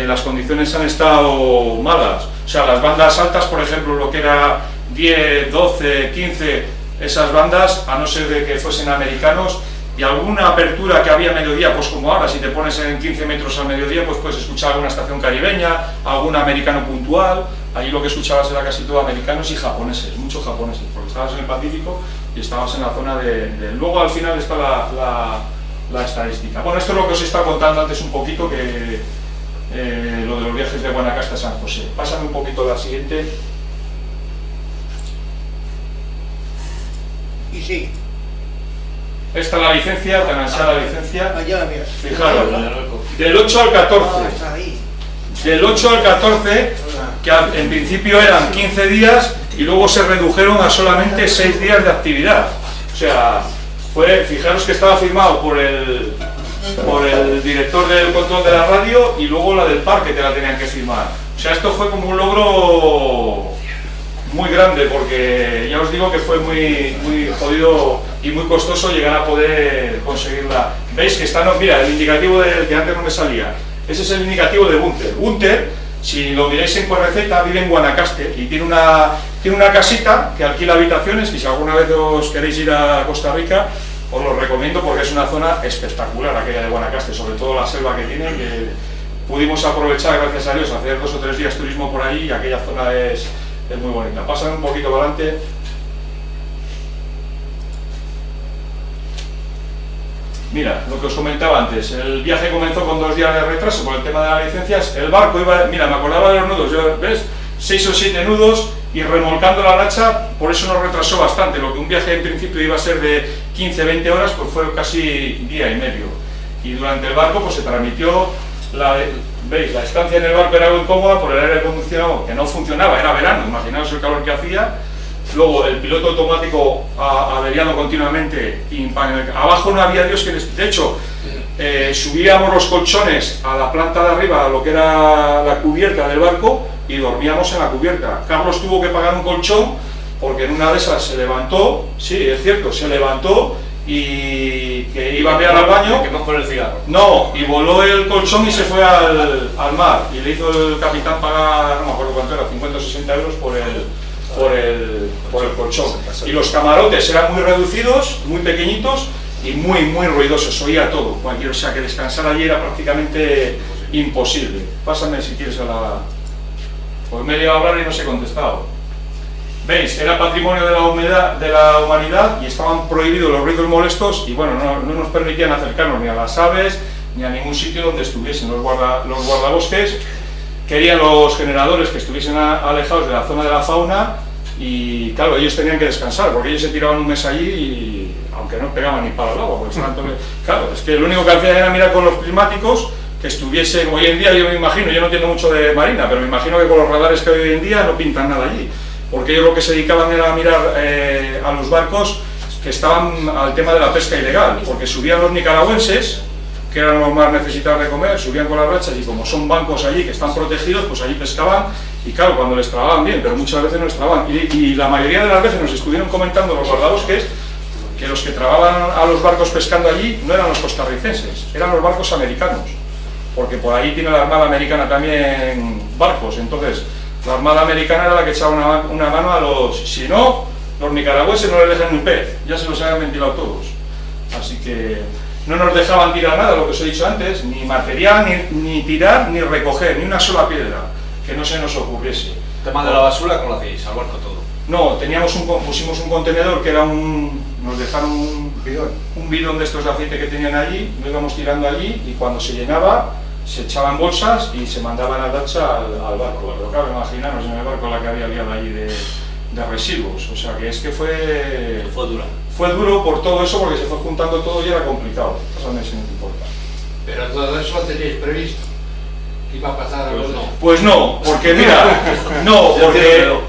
las condiciones han estado malas. O sea, las bandas altas, por ejemplo, lo que era 10, 12, 15, esas bandas, a no ser de que fuesen americanos, y alguna apertura que había a mediodía, pues como ahora, si te pones en 15 metros al mediodía, pues puedes escuchar alguna estación caribeña, algún americano puntual. Allí lo que escuchabas era casi todo americanos y japoneses, muchos japoneses, porque estabas en el Pacífico y estabas en la zona de... Luego al final está la estadística. Bueno, esto es lo que os he estado contando antes un poquito, que lo de los viajes de Guanacaste a San José. Pásame un poquito la siguiente. Y sí. Esta es la licencia, tan ansiada licencia. Allá, mira. Fijaros, del 8 al 14. Está ahí. Del 8 al 14, que en principio eran 15 días y luego se redujeron a solamente 6 días de actividad. O sea, fijaros que estaba firmado por el director del control de la radio y luego la del parque te la tenían que firmar. O sea, esto fue como un logro muy grande, porque ya os digo que fue muy jodido y muy costoso llegar a poder conseguirla. ¿Veis que está? No, mira, el indicativo del que antes no me salía. Ese es el indicativo de Gunter. Gunter, si lo miráis en Correceta, vive en Guanacaste y tiene una casita que alquila habitaciones, y si alguna vez os queréis ir a Costa Rica, os lo recomiendo porque es una zona espectacular aquella de Guanacaste, sobre todo la selva que tiene, que pudimos aprovechar, gracias a Dios, hacer 2 o 3 días turismo por ahí, y aquella zona es muy bonita. Pasan un poquito para adelante. Mira, lo que os comentaba antes, el viaje comenzó con 2 días de retraso por el tema de las licencias. El barco iba, mira, me acordaba de los nudos, ¿ves? 6 o 7 nudos y remolcando la lancha, por eso nos retrasó bastante. Lo que un viaje en principio iba a ser de 15-20 horas, pues fue casi día y medio. Y durante el barco pues se transmitió, veis, la estancia en el barco era algo incómoda por el aire acondicionado que no funcionaba, era verano, imaginaos el calor que hacía. Luego el piloto automático averiado continuamente, y abajo no había Dios que de hecho subíamos los colchones a la planta de arriba, a lo que era la cubierta del barco, y dormíamos en la cubierta. Carlos tuvo que pagar un colchón porque en una de esas se levantó, sí, es cierto, se levantó y que iba a mear al baño. ¿Quemó con el cigarro? No, y voló el colchón y se fue al mar, y le hizo el capitán pagar, no me acuerdo cuánto era, 50 o 60 euros por el colchón. Y los camarotes eran muy reducidos, muy pequeñitos y muy ruidosos, oía todo, o sea que descansar allí era prácticamente imposible. Pásame si quieres a la... Pues me he ido a hablar y no os he contestado. ¿Veis? Era patrimonio de la humanidad y estaban prohibidos los ruidos molestos, y bueno, no nos permitían acercarnos ni a las aves ni a ningún sitio donde estuviesen los guardabosques. Querían los generadores que estuviesen alejados de la zona de la fauna, y claro, ellos tenían que descansar porque ellos se tiraban un mes allí, y aunque no pegaban ni para el agua, porque claro, es que lo único que hacían era mirar con los prismáticos que estuviesen. Hoy en día yo me imagino, yo no entiendo mucho de marina, pero me imagino que con los radares que hay hoy en día no pintan nada allí, porque ellos lo que se dedicaban era a mirar a los barcos que estaban al tema de la pesca ilegal, porque subían los nicaragüenses, que eran los más necesitados de comer, subían con las rachas, y como son bancos allí que están protegidos, pues allí pescaban, y claro, cuando les trababan bien, pero muchas veces no les trababan, y la mayoría de las veces nos estuvieron comentando los guardabosques que los que trababan a los barcos pescando allí no eran los costarricenses, eran los barcos americanos, porque por ahí tiene la Armada Americana también barcos. Entonces la Armada Americana era la que echaba una mano a los... Si no, los nicaragüenses no les dejan un pez, ya se los habían ventilado todos. Así que no nos dejaban tirar nada, lo que os he dicho antes, ni material, ni tirar, ni recoger, ni una sola piedra, que no se nos ocurriese. El tema de la basura, ¿cómo lo hacéis? Al barco todo. No, pusimos un contenedor que era nos dejaron un bidón de estos de aceite que tenían allí, lo íbamos tirando allí, y cuando se llenaba se echaban bolsas y se mandaban a Dacha al barco. Pero claro, imaginaros en el barco la que había liado allí de residuos, o sea que es que fue dura. Fue duro por todo eso, porque se fue juntando todo y era complicado. Pásame si no te importa. Pero todo eso lo teníais previsto. ¿Qué iba a pasar? Pues no. Pues no, porque mira, no,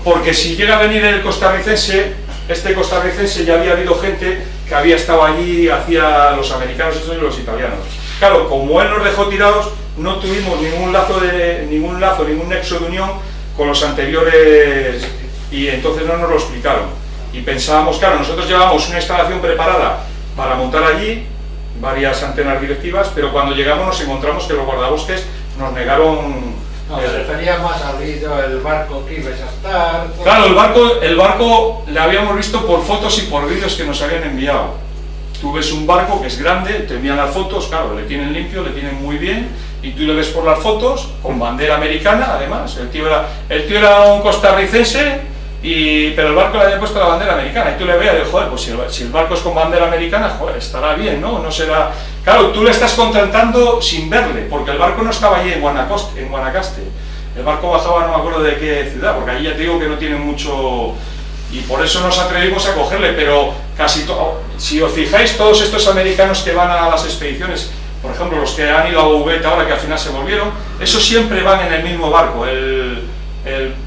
porque si llega a venir el costarricense, este costarricense ya había habido gente que había estado allí, hacia los americanos y los italianos. Claro, como él nos dejó tirados, no tuvimos ningún nexo de unión con los anteriores, y entonces no nos lo explicaron. Y pensábamos, claro, nosotros llevábamos una instalación preparada para montar allí, varias antenas directivas, pero cuando llegamos nos encontramos que los guardabosques nos negaron... No, se refería más al vídeo, el barco que ibais a estar... Todo. Claro, el barco le habíamos visto por fotos y por vídeos que nos habían enviado. Tú ves un barco que es grande, te envían las fotos, claro, le tienen limpio, le tienen muy bien, y tú le ves por las fotos, con bandera americana, además. El tío era un costarricense, pero el barco le había puesto la bandera americana, y tú le veas, y joder, pues si el barco es con bandera americana, joder, estará bien, ¿no? No será... Claro, tú le estás contratando sin verle, porque el barco no estaba allí en Guanacaste. El barco bajaba, no me acuerdo de qué ciudad, porque allí ya te digo que no tiene mucho... Y por eso nos atrevimos a cogerle, pero casi todo. Si os fijáis, todos estos americanos que van a las expediciones, por ejemplo, los que han ido a Bouvet ahora, que al final se volvieron, esos siempre van en el mismo barco, el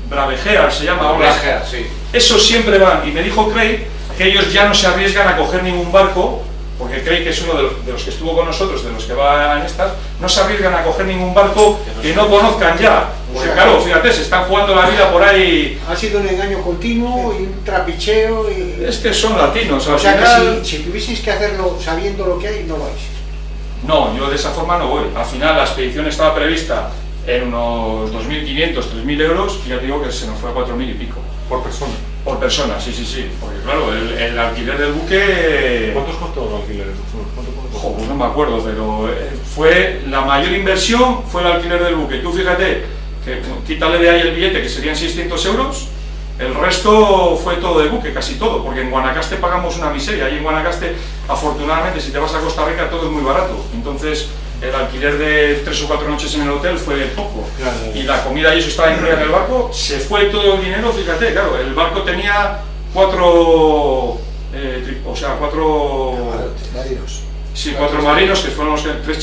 Braveheart se llama ahora. Braveheart, sí. Esos siempre van, y me dijo Craig que ellos ya no se arriesgan a coger ningún barco, porque Craig, que es uno de los que estuvo con nosotros, de los que va en estas, no se arriesgan a coger ningún barco que no conozcan ya. Porque claro, fíjate, se están jugando la vida por ahí. Ha sido un engaño continuo y un trapicheo. Es que son latinos, o al sea final... que si tuvieseis que hacerlo sabiendo lo que hay, no vais. No, yo de esa forma no voy. Al final la expedición estaba prevista en unos 2.500, 3.000 euros, y ya te digo que se nos fue a 4.000 y pico. ¿Por persona? Por persona, sí, sí, sí. Porque claro, el alquiler del buque... ¿Cuántos costó el alquiler? Ojo, pues no me acuerdo, pero fue la mayor inversión fue el alquiler del buque. Tú fíjate, que quítale de ahí el billete, que serían 600 euros, el resto fue todo de buque, casi todo, porque en Guanacaste pagamos una miseria. Y en Guanacaste, afortunadamente, si te vas a Costa Rica, todo es muy barato. Entonces, el alquiler de 3 o 4 noches en el hotel fue poco. Claro. Y la comida y eso estaba incluida en el barco, se fue todo el dinero, fíjate, claro, el barco tenía 4 marinos. Sí, 4 marinos, que fueron los que, 3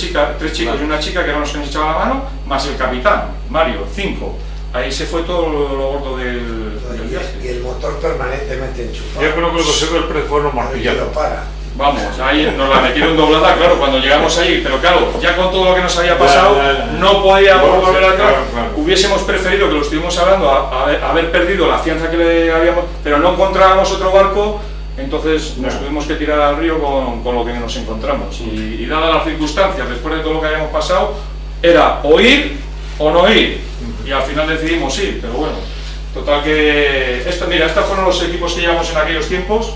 chicos y una chica, que eran los que nos echaban la mano, más el capitán, Mario, 5. Ahí se fue todo lo gordo del viaje. Y el motor permanentemente enchufado. Yo creo que lo que sé del precio fueron los martillados. Para. Vamos, ahí nos la metieron doblada, claro, cuando llegamos ahí, pero claro, ya con todo lo que nos había pasado, no podíamos volver atrás. Claro. Hubiésemos preferido, que lo estuvimos hablando, haber perdido la fianza que le habíamos, pero no encontrábamos otro barco, entonces nos tuvimos que tirar al río con lo que nos encontramos. Y dadas las circunstancias, después de todo lo que habíamos pasado, era o ir o no ir, y al final decidimos ir, pero bueno, total que... Mira, estos fueron los equipos que llevamos en aquellos tiempos.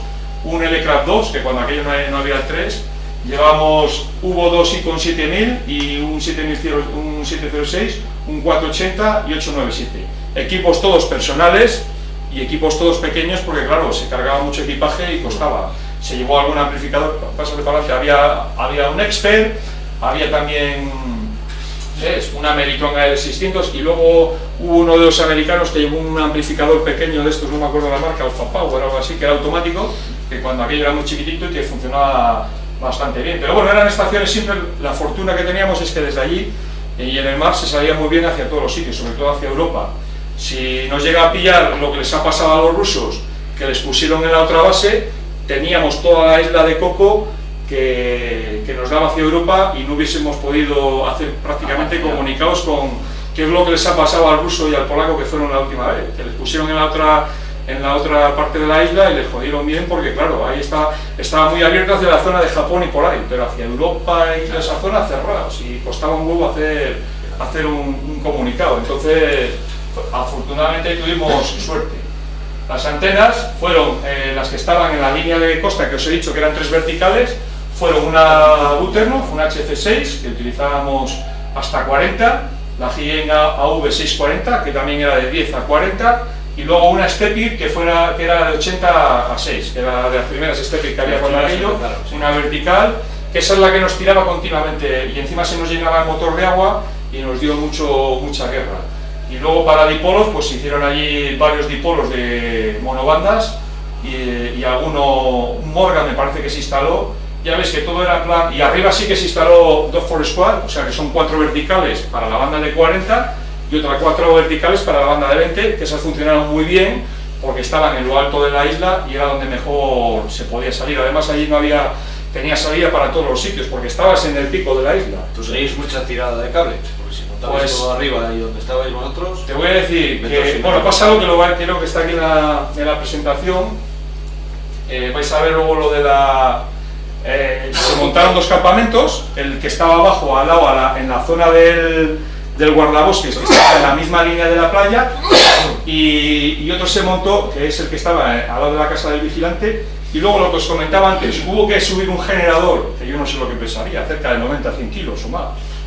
Un L-Craft 2, que cuando aquello no había el 3, llevamos Hubo 2 Icon 7000 y un 706, un 480 y 897. Equipos todos personales y equipos todos pequeños, porque claro, se cargaba mucho equipaje y costaba. Se llevó algún amplificador, pásale para adelante, había un Expert, había también un American AL600, y luego hubo uno de los americanos que llevó un amplificador pequeño de estos, no me acuerdo la marca, Alpha Power o algo así, que era automático, que cuando aquello era muy chiquitito y que funcionaba bastante bien. Pero bueno, eran estaciones, siempre la fortuna que teníamos es que desde allí y en el mar se salía muy bien hacia todos los sitios, sobre todo hacia Europa. Si nos llega a pillar lo que les ha pasado a los rusos, que les pusieron en la otra base, teníamos toda la isla de Coco que nos daba hacia Europa, y no hubiésemos podido hacer prácticamente comunicados con qué es lo que les ha pasado al ruso y al polaco que fueron la última vez, que les pusieron en la otra parte de la isla y les jodieron bien, porque claro, ahí estaba muy abierto hacia la zona de Japón y por ahí, pero hacia Europa y toda esa zona cerrados, y costaba un huevo hacer un comunicado. Entonces, afortunadamente tuvimos suerte. Las antenas fueron las que estaban en la línea de costa que os he dicho, que eran 3 verticales. Fueron una Butternut, una HF6, que utilizábamos hasta 40, la Hien AV640, que también era de 10 a 40, y luego una Stepir que era de 80 a 6, que era de las primeras Stepir que había con aquello, una vertical, que esa es la que nos tiraba continuamente, y encima se nos llenaba el motor de agua y nos dio mucha guerra. Y luego para dipolos, pues se hicieron allí varios dipolos de monobandas, y un Morgan me parece que se instaló. Ya ves que todo era en plan, y arriba sí que se instaló 2 for squad, o sea que son 4 verticales para la banda de 40 y otras 4 verticales para la banda de 20, que esas funcionaron muy bien porque estaban en lo alto de la isla y era donde mejor se podía salir. Además allí tenía salida para todos los sitios porque estabas en el pico de la isla. Pues tenéis mucha tirada de cables, porque si montabais todo arriba y donde estabais vosotros... Te voy a decir que, bueno, pasa algo que creo que está aquí en la presentación, vais a ver luego lo de se montaron 2 campamentos, el que estaba abajo, al lado, en la zona del guardabosques, que estaba en la misma línea de la playa, y otro se montó, que es el que estaba al lado de la casa del vigilante, y luego lo que os comentaba antes, hubo que subir un generador, que yo no sé lo que pesaría, cerca de 90-100 kilos o más,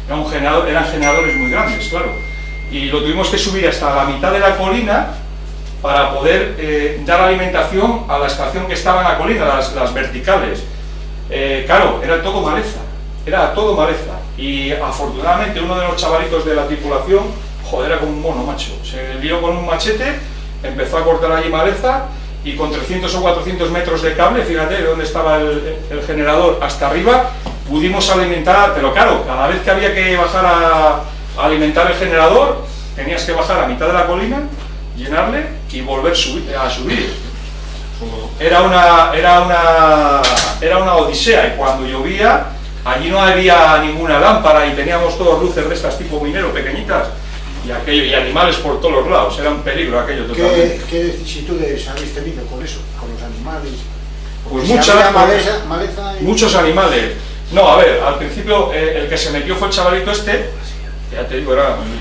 eran generadores muy grandes, claro, y lo tuvimos que subir hasta la mitad de la colina para poder dar alimentación a la estación que estaba en la colina, las verticales. Claro, era todo maleza, y afortunadamente uno de los chavalitos de la tripulación, joder, era como un mono, macho, se lió con un machete, empezó a cortar allí maleza, y con 300 o 400 metros de cable, fíjate de dónde estaba el generador hasta arriba, pudimos alimentar, pero claro, cada vez que había que bajar a alimentar el generador, tenías que bajar a mitad de la colina, llenarle y volver a subir. Era una odisea, y cuando llovía, allí no había ninguna lámpara y teníamos todas luces de estas tipo minero, pequeñitas, y animales por todos los lados, era un peligro aquello totalmente. ¿Qué vicisitudes habéis tenido con eso, con los animales? Pues Si muchas, había maleza y... muchos animales. No, a ver, al principio el que se metió fue el chavalito este, ya te digo,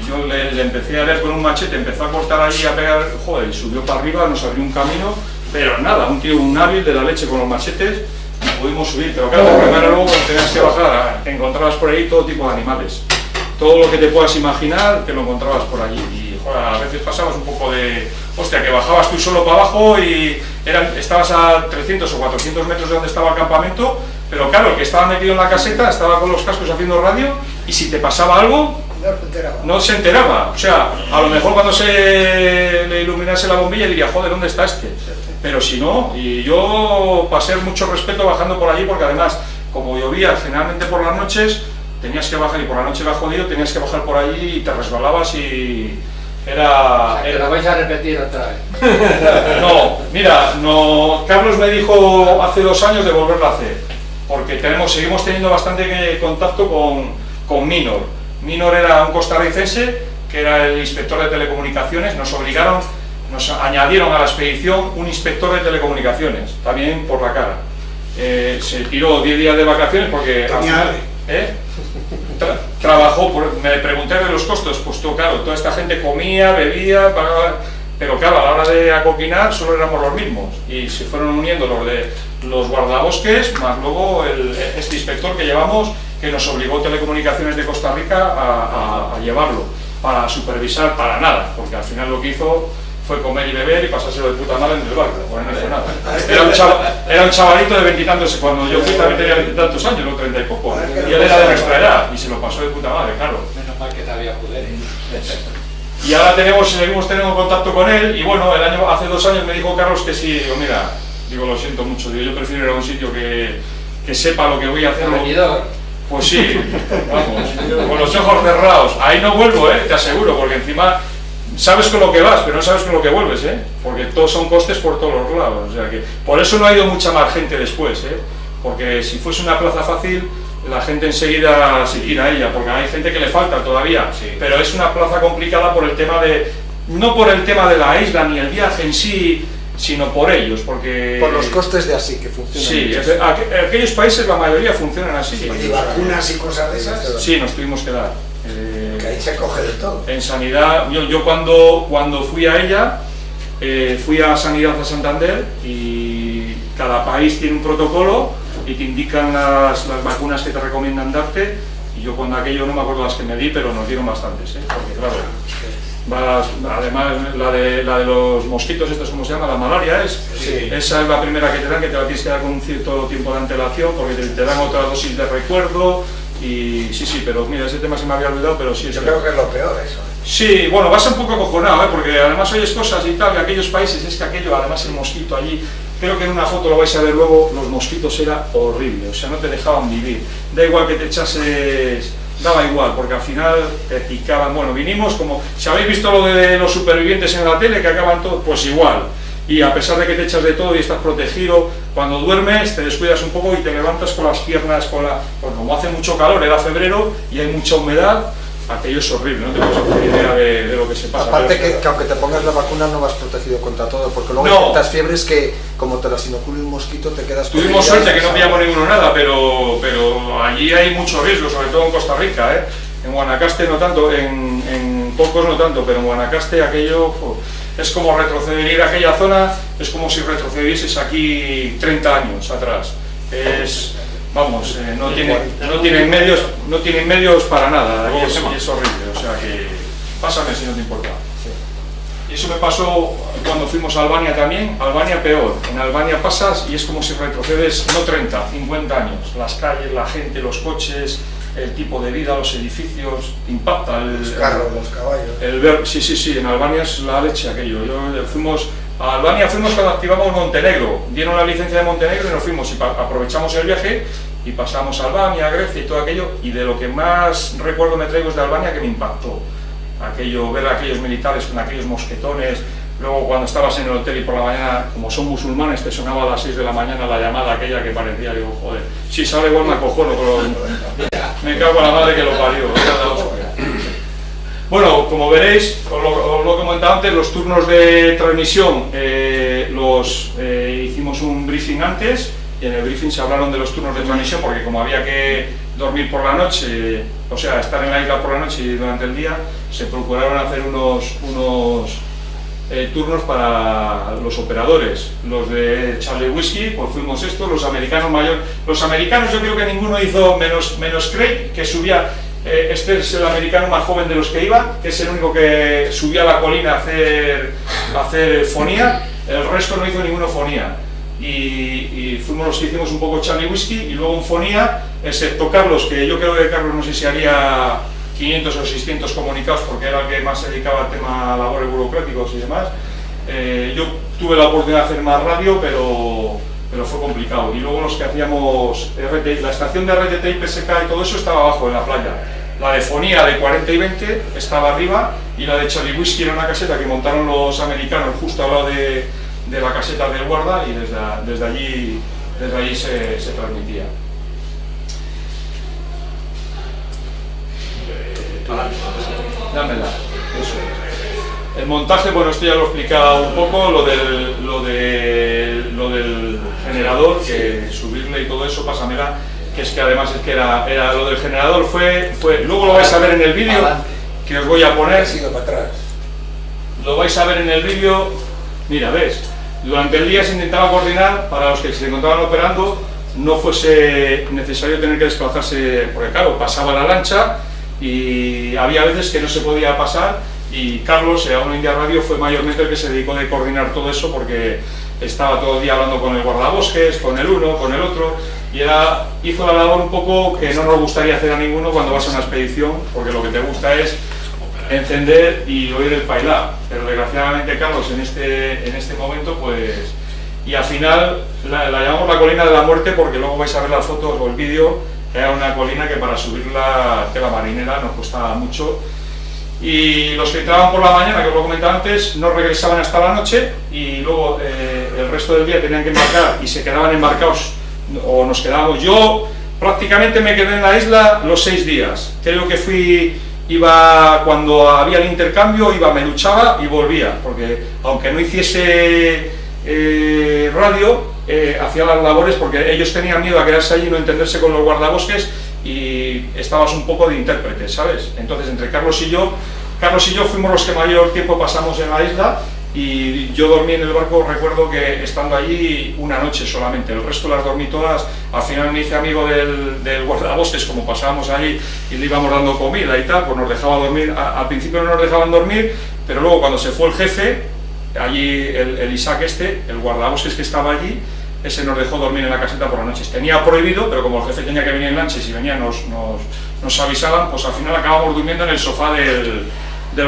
yo le empecé a ver con un machete, empezó a cortar allí, a pegar, joder, y subió para arriba, nos abrió un camino, pero nada, un tío, un hábil de la leche con los machetes, y pudimos subir, pero claro, primero luego cuando tenías que bajar, te encontrabas por ahí todo tipo de animales. Todo lo que te puedas imaginar, te lo encontrabas por allí. Y joder, a veces pasabas un poco de... Hostia, que bajabas tú solo para abajo y estabas a 300 o 400 metros de donde estaba el campamento, pero claro, el que estaba metido en la caseta estaba con los cascos haciendo radio, y si te pasaba algo, no se enteraba. O sea, a lo mejor cuando se le iluminase la bombilla diría, joder, ¿dónde está este? Pero si no, y yo pasé mucho respeto bajando por allí, porque además, como llovía generalmente por las noches, tenías que bajar, y por la noche era jodido, tenías que bajar por allí y te resbalabas y era... Que lo vais a repetir otra vez. No, mira, Carlos me dijo hace 2 años de volverlo a hacer, porque seguimos teniendo bastante contacto con Minor. Minor era un costarricense que era el inspector de telecomunicaciones. Nos añadieron a la expedición un inspector de telecomunicaciones, también por la cara. Se tiró 10 días de vacaciones porque... Trabajó, me pregunté de los costos, pues claro, toda esta gente comía, bebía, pagaba, pero claro, a la hora de acoquinar solo éramos los mismos, y se fueron uniendo los guardabosques, más luego este inspector que llevamos, que nos obligó Telecomunicaciones de Costa Rica a llevarlo, para supervisar, para nada, porque al final lo que hizo fue comer y beber y pasárselo de puta madre en el barco, pues no hizo nada. Era un chavalito de 20 y tantos, cuando yo fui también tenía 20 y tantos años, no 30 y poco, y él era de nuestra edad, y se lo pasó de puta madre, claro. Menos mal que te había poderes. Y ahora seguimos teniendo contacto con él, y bueno, hace 2 años me dijo Carlos que sí, digo, lo siento mucho, yo prefiero ir a un sitio que sepa lo que voy a hacer. Pues sí, vamos, con los ojos cerrados, ahí no vuelvo, te aseguro, porque encima... Sabes con lo que vas, pero no sabes con lo que vuelves, porque todos son costes por todos los lados, o sea que por eso no ha ido mucha más gente después, porque si fuese una plaza fácil, la gente enseguida se tira a ella, porque hay gente que le falta todavía, sí. Pero es una plaza complicada por el tema no por el tema de la isla ni el viaje en sí, sino por ellos, porque... Por los costes de así, que funcionan. Sí, aquellos países la mayoría funcionan así. ¿Y vacunas y cosas de esas? Sí, nos tuvimos que dar. Que ahí se coge de todo. En sanidad, yo cuando fui a ella, fui a Sanidad de Santander, y cada país tiene un protocolo y te indican las vacunas que te recomiendan darte, y yo cuando aquello no me acuerdo las que me di, pero nos dieron bastantes, porque claro, además la de los mosquitos, estos ¿cómo se llama? La malaria sí. Esa es la primera que te dan, que te la tienes que dar con un cierto tiempo de antelación, porque te dan otra dosis de recuerdo. Y sí, pero mira, ese tema se me había olvidado, pero sí. Yo creo que es lo peor eso. Sí, bueno, vas un poco acojonado, porque además oyes cosas y tal, de aquellos países, es que aquello, además el mosquito allí, creo que en una foto lo vais a ver luego, los mosquitos era horrible, o sea, no te dejaban vivir. Da igual que te echases, daba igual, porque al final te picaban. Bueno, vinimos como, si habéis visto lo de los supervivientes en la tele, que acaban todos, pues igual. Y a pesar de que te echas de todo y estás protegido, cuando duermes te descuidas un poco y te levantas con las piernas, pues como hace mucho calor, era febrero y hay mucha humedad, aquello es horrible, no te puedes hacer idea de lo que se pasa. Aparte que aunque te pongas la vacuna no vas protegido contra todo, porque luego hay ciertas fiebres que, como te las inocule un mosquito, te quedas... Tuvimos suerte que no pillamos ninguno nada, pero allí hay mucho riesgo, sobre todo en Costa Rica, En Guanacaste no tanto, en Pocos no tanto, pero en Guanacaste aquello... Es como retroceder a aquella zona, es como si retrocedieses aquí 30 años atrás. No tienen medios para nada, y es horrible, o sea que pásame si no te importa. Y eso me pasó cuando fuimos a Albania también. Albania peor, en Albania pasas y es como si retrocedes no 30, 50 años. Las calles, la gente, los coches, el tipo de vida, los edificios, impacta los carros, los caballos. Sí, en Albania es la leche aquello. A Albania fuimos cuando activamos Montenegro, dieron la licencia de Montenegro y nos fuimos y aprovechamos el viaje y pasamos a Albania, Grecia y todo aquello, y de lo que más recuerdo me traigo es de Albania, que me impactó aquello, ver a aquellos militares con aquellos mosquetones. Luego cuando estabas en el hotel y por la mañana, como son musulmanes, te sonaba a las 6 de la mañana la llamada aquella que parecía, digo, joder, si sale igual me acojono, pero me cago en la madre que lo parió. Bueno, como veréis, os lo he comentado antes, los turnos de transmisión hicimos un briefing antes, y en el briefing se hablaron de los turnos de transmisión, porque como había que dormir por la noche, o sea, estar en la isla por la noche y durante el día, se procuraron hacer unos turnos para los operadores. Los de Charlie Whiskey, pues fuimos estos, los americanos mayores. Los americanos yo creo que ninguno hizo, menos Craig, que subía. Este es el americano más joven de los que iba, que es el único que subía a la colina a hacer fonía. El resto no hizo ninguna fonía. Y fuimos los que hicimos un poco Charlie Whiskey y luego un fonía, excepto Carlos, que yo creo que Carlos no sé si haría 500 o 600 comunicados porque era el que más se dedicaba al tema labores burocráticos y demás. Yo tuve la oportunidad de hacer más radio, pero fue complicado. Y luego los que hacíamos RTI, la estación de RTI, PSK y todo eso estaba abajo en la playa. La de fonía de 40 y 20 estaba arriba y la de Charlie Whiskey era una caseta que montaron los americanos justo al lado de la caseta del guarda y desde allí se transmitía. Dámela, eso. El montaje, bueno, esto ya lo he explicado un poco, lo del generador, que subirle y todo eso, pásamela, que es que además es que era lo del generador, fue luego lo vais a ver en el vídeo que os voy a poner. Lo vais a ver en el vídeo. Mira, ves, durante el día se intentaba coordinar para los que se encontraban operando, no fuese necesario tener que desplazarse, porque claro, pasaba la lancha y había veces que no se podía pasar, y Carlos, a India Radio, fue mayormente el que se dedicó de coordinar todo eso, porque estaba todo el día hablando con el guardabosques, con el uno, con el otro, y hizo la labor un poco que no nos gustaría hacer a ninguno cuando vas a una expedición, porque lo que te gusta es encender y oír el pailá, pero desgraciadamente Carlos en este momento, pues, y al final la llamamos la colina de la muerte, porque luego vais a ver las fotos o el vídeo, que era una colina que para subirla, que la marinera, nos costaba mucho, y los que entraban por la mañana, que os lo comentaba antes, no regresaban hasta la noche, y luego el resto del día tenían que embarcar y se quedaban embarcados, o nos quedábamos. Yo prácticamente me quedé en la isla los 6 días, creo que iba cuando había el intercambio, me duchaba y volvía, porque aunque no hiciese radio, hacía las labores, porque ellos tenían miedo a quedarse allí y no entenderse con los guardabosques, y estabas un poco de intérprete, ¿sabes? Entonces entre Carlos y yo fuimos los que mayor tiempo pasamos en la isla, y yo dormí en el barco, recuerdo que estando allí una noche solamente, el resto las dormí todas. Al final me hice amigo del guardabosques, como pasábamos allí y le íbamos dando comida y tal, pues nos dejaba dormir. Al principio no nos dejaban dormir, pero luego cuando se fue el jefe, allí el Isaac el guardabosques que estaba allí, ese nos dejó dormir en la caseta por las noches. Tenía prohibido, pero como el jefe tenía que venir en lancha y si venía nos avisaban, pues al final acabamos durmiendo en el sofá del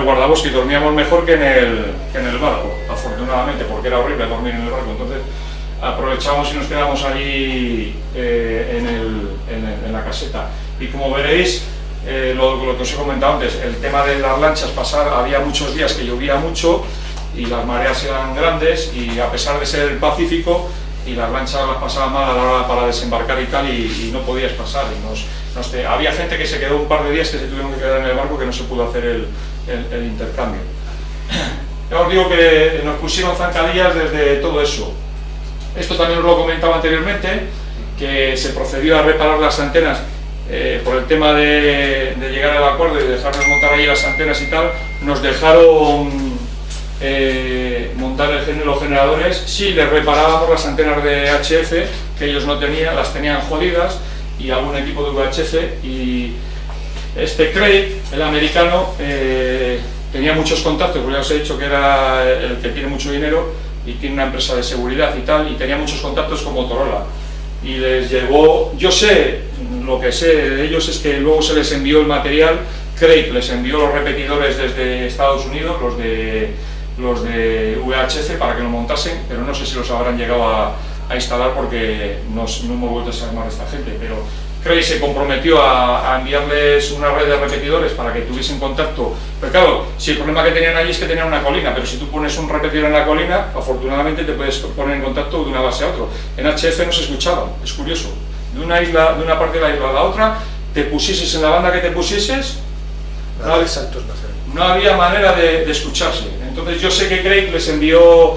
guardabosque y dormíamos mejor que en el barco, afortunadamente, porque era horrible dormir en el barco. Entonces aprovechamos y nos quedamos allí en la caseta. Y como veréis, lo que os he comentado antes, el tema de las lanchas, había muchos días que llovía mucho y las mareas eran grandes, y a pesar de ser el Pacífico, y las lanchas las pasaban mal a la hora para desembarcar y tal, y no podías pasar. Había gente que se quedó un par de días que se tuvieron que quedar en el barco, que no se pudo hacer el intercambio. Ya os digo que nos pusieron zancadillas desde todo eso. Esto también os lo comentaba anteriormente, que se procedió a reparar las antenas por el tema de llegar al acuerdo y dejarnos montar ahí las antenas y tal. Nos dejaron montar los generadores. Sí, les reparábamos las antenas de HF, que ellos no tenían, las tenían jodidas, y algún equipo de VHF. Y Craig, el americano, tenía muchos contactos, porque ya os he dicho que era el que tiene mucho dinero y tiene una empresa de seguridad y tal, y tenía muchos contactos con Motorola, y les llevó. Yo sé, lo que sé de ellos es que luego se les envió el material. Craig les envió los repetidores desde Estados Unidos, los de los de VHF para que lo montasen, pero no sé si los habrán llegado a instalar porque no hemos vuelto a saber más de esta gente, pero Cray se comprometió a enviarles una red de repetidores para que tuviesen contacto. Pero claro, si el problema que tenían allí es que tenían una colina, pero si tú pones un repetidor en la colina, afortunadamente te puedes poner en contacto de una base a otra. En HF no se escuchaba, es curioso. De una parte de la isla a la otra, te pusieses en la banda que te pusieses, no había manera de escucharse. Entonces yo sé que Craig les envió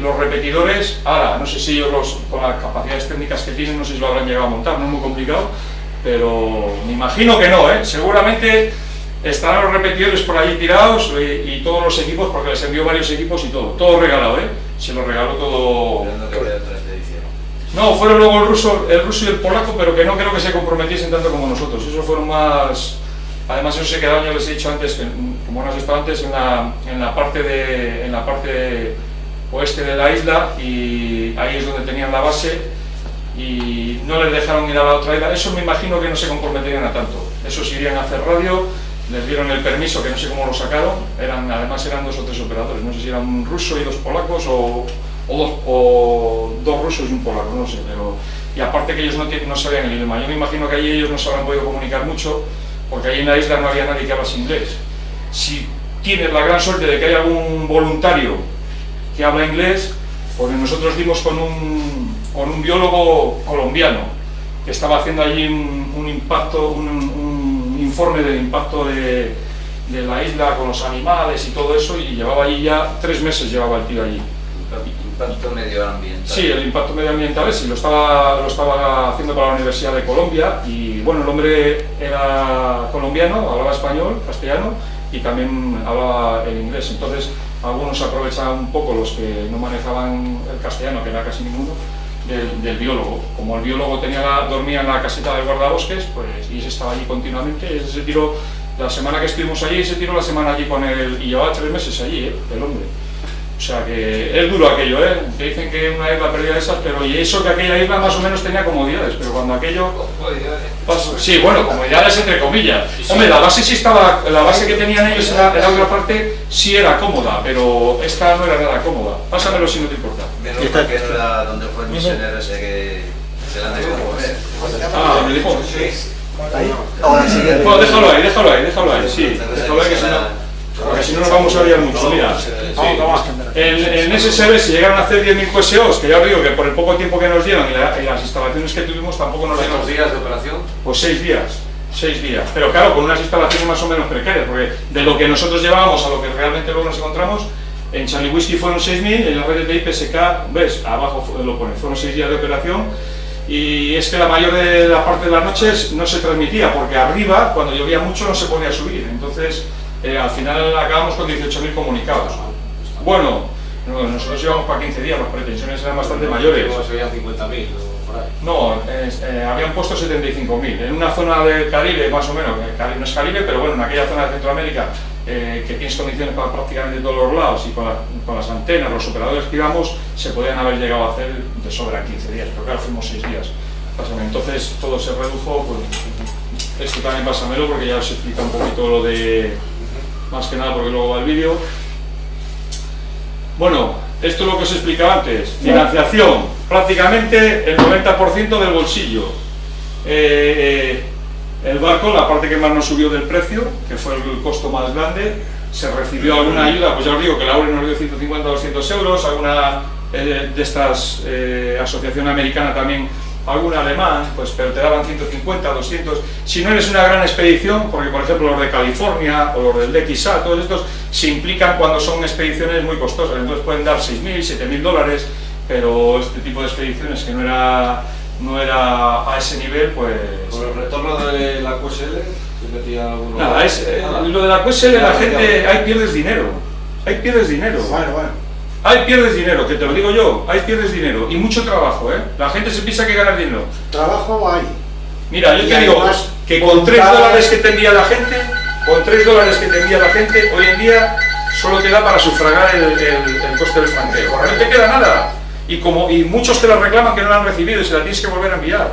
los repetidores. Ahora, no sé si ellos con las capacidades técnicas que tienen, no sé si lo habrán llegado a montar, no es muy complicado, pero me imagino que no, seguramente estarán los repetidores por allí tirados y todos los equipos, porque les envió varios equipos y todo regalado, se lo regaló todo. No, fueron luego el ruso y el polaco, pero que no creo que se comprometiesen tanto como nosotros. Esos fueron más. Además, eso se quedaron, yo les he dicho antes, que, como no has estado antes, en la parte oeste de la isla, y ahí es donde tenían la base, y no les dejaron ir a la otra isla. Eso me imagino que no se comprometerían a tanto. Esos irían a hacer radio, les dieron el permiso, que no sé cómo lo sacaron, además eran 2 o 3 operadores, no sé si eran un ruso y 2 polacos, o 2 rusos y un polaco, no sé, pero... Y aparte que ellos no sabían el idioma. Yo me imagino que allí ellos no se habrán podido comunicar mucho, porque allí en la isla no había nadie que hablase inglés. Si tienes la gran suerte de que hay algún voluntario que habla inglés, pues nosotros dimos con un biólogo colombiano que estaba haciendo allí un informe del impacto de la isla con los animales y todo eso, y llevaba allí ya 3 meses llevaba el tío allí. Impacto medioambiental. Sí, el impacto medioambiental, sí, lo estaba haciendo para la Universidad de Colombia, y bueno, el hombre era colombiano, hablaba español, castellano, y también hablaba el inglés. Entonces algunos aprovechaban un poco, los que no manejaban el castellano, que era casi ninguno, del biólogo. Como el biólogo dormía en la caseta del guardabosques, pues, y ese estaba allí continuamente, ese se tiró la semana que estuvimos allí, se tiró la semana allí con él, y llevaba 3 meses allí, el hombre. O sea que es duro aquello, que dicen que una isla perdida de esas, pero y eso que aquella isla más o menos tenía comodidades, pero cuando aquello... Sí, bueno, comodidades entre comillas. Hombre, la base sí estaba, la base que tenían ellos en la otra parte sí era cómoda, pero esta no era nada cómoda. Pásamelo si no te importa. Menos porque no era donde fue el misionero ese que se la han debido mover. Ah, me dijo. Ahí. Ahora siguiente. Bueno, déjalo ahí, sí, déjalo ahí que si no... Porque si no nos vamos a liar mucho. Mira, en SSB se llegaron a hacer 10.000 QSOs, que ya os digo que por el poco tiempo que nos dieron y las instalaciones que tuvimos tampoco nos dieron. ¿Cuántos días de operación? Pues 6 días, pero claro, con unas instalaciones más o menos precarias, porque de lo que nosotros llevábamos a lo que realmente luego nos encontramos, en Charlie Whiskey fueron 6.000, en la red de IPSK, ves, abajo lo pone, fueron 6 días de operación. Y es que la mayor de la parte de las noches no se transmitía, porque arriba, cuando llovía mucho, no se podía subir. Entonces, al final acabamos con 18.000 comunicados. Bueno, nosotros íbamos para 15 días, las pretensiones eran bastante mayores. ¿No se veían 50.000 por ahí? No, habían puesto 75.000. En una zona del Caribe, más o menos, no es Caribe, pero bueno, en aquella zona de Centroamérica, que tienes condiciones para prácticamente todos los lados, y con las antenas, los operadores que íbamos, se podían haber llegado a hacer de sobra 15 días, pero claro, fuimos 6 días. Entonces todo se redujo, pues, esto también pásamelo porque ya os explica un poquito lo de, más que nada porque luego va el vídeo. Bueno, esto es lo que os explicaba antes, financiación, prácticamente el 90% del bolsillo. El barco, la parte que más nos subió del precio, que fue el costo más grande, se recibió alguna ayuda, pues ya os digo que la URE nos dio 150 o 200 euros, alguna de estas asociación americana también, alguna alemán, pues, pero te daban 150, 200, si no eres una gran expedición, porque por ejemplo los de California o los del DXA, todos estos se implican cuando son expediciones muy costosas, entonces pueden dar 6.000, 7.000 dólares, pero este tipo de expediciones que no era a ese nivel, pues... ¿Por el retorno de la QSL? Nada, lo de la QSL, la gente, ahí pierdes dinero, Ahí pierdes dinero, que te lo digo yo, ahí pierdes dinero, y mucho trabajo, La gente se piensa que ganar dinero. Trabajo hay. Mira, yo te digo que con 3 dólares que te envía la gente, hoy en día solo te da para sufragar el coste del franqueo, no te queda nada. Y muchos te la reclaman que no la han recibido y se la tienes que volver a enviar.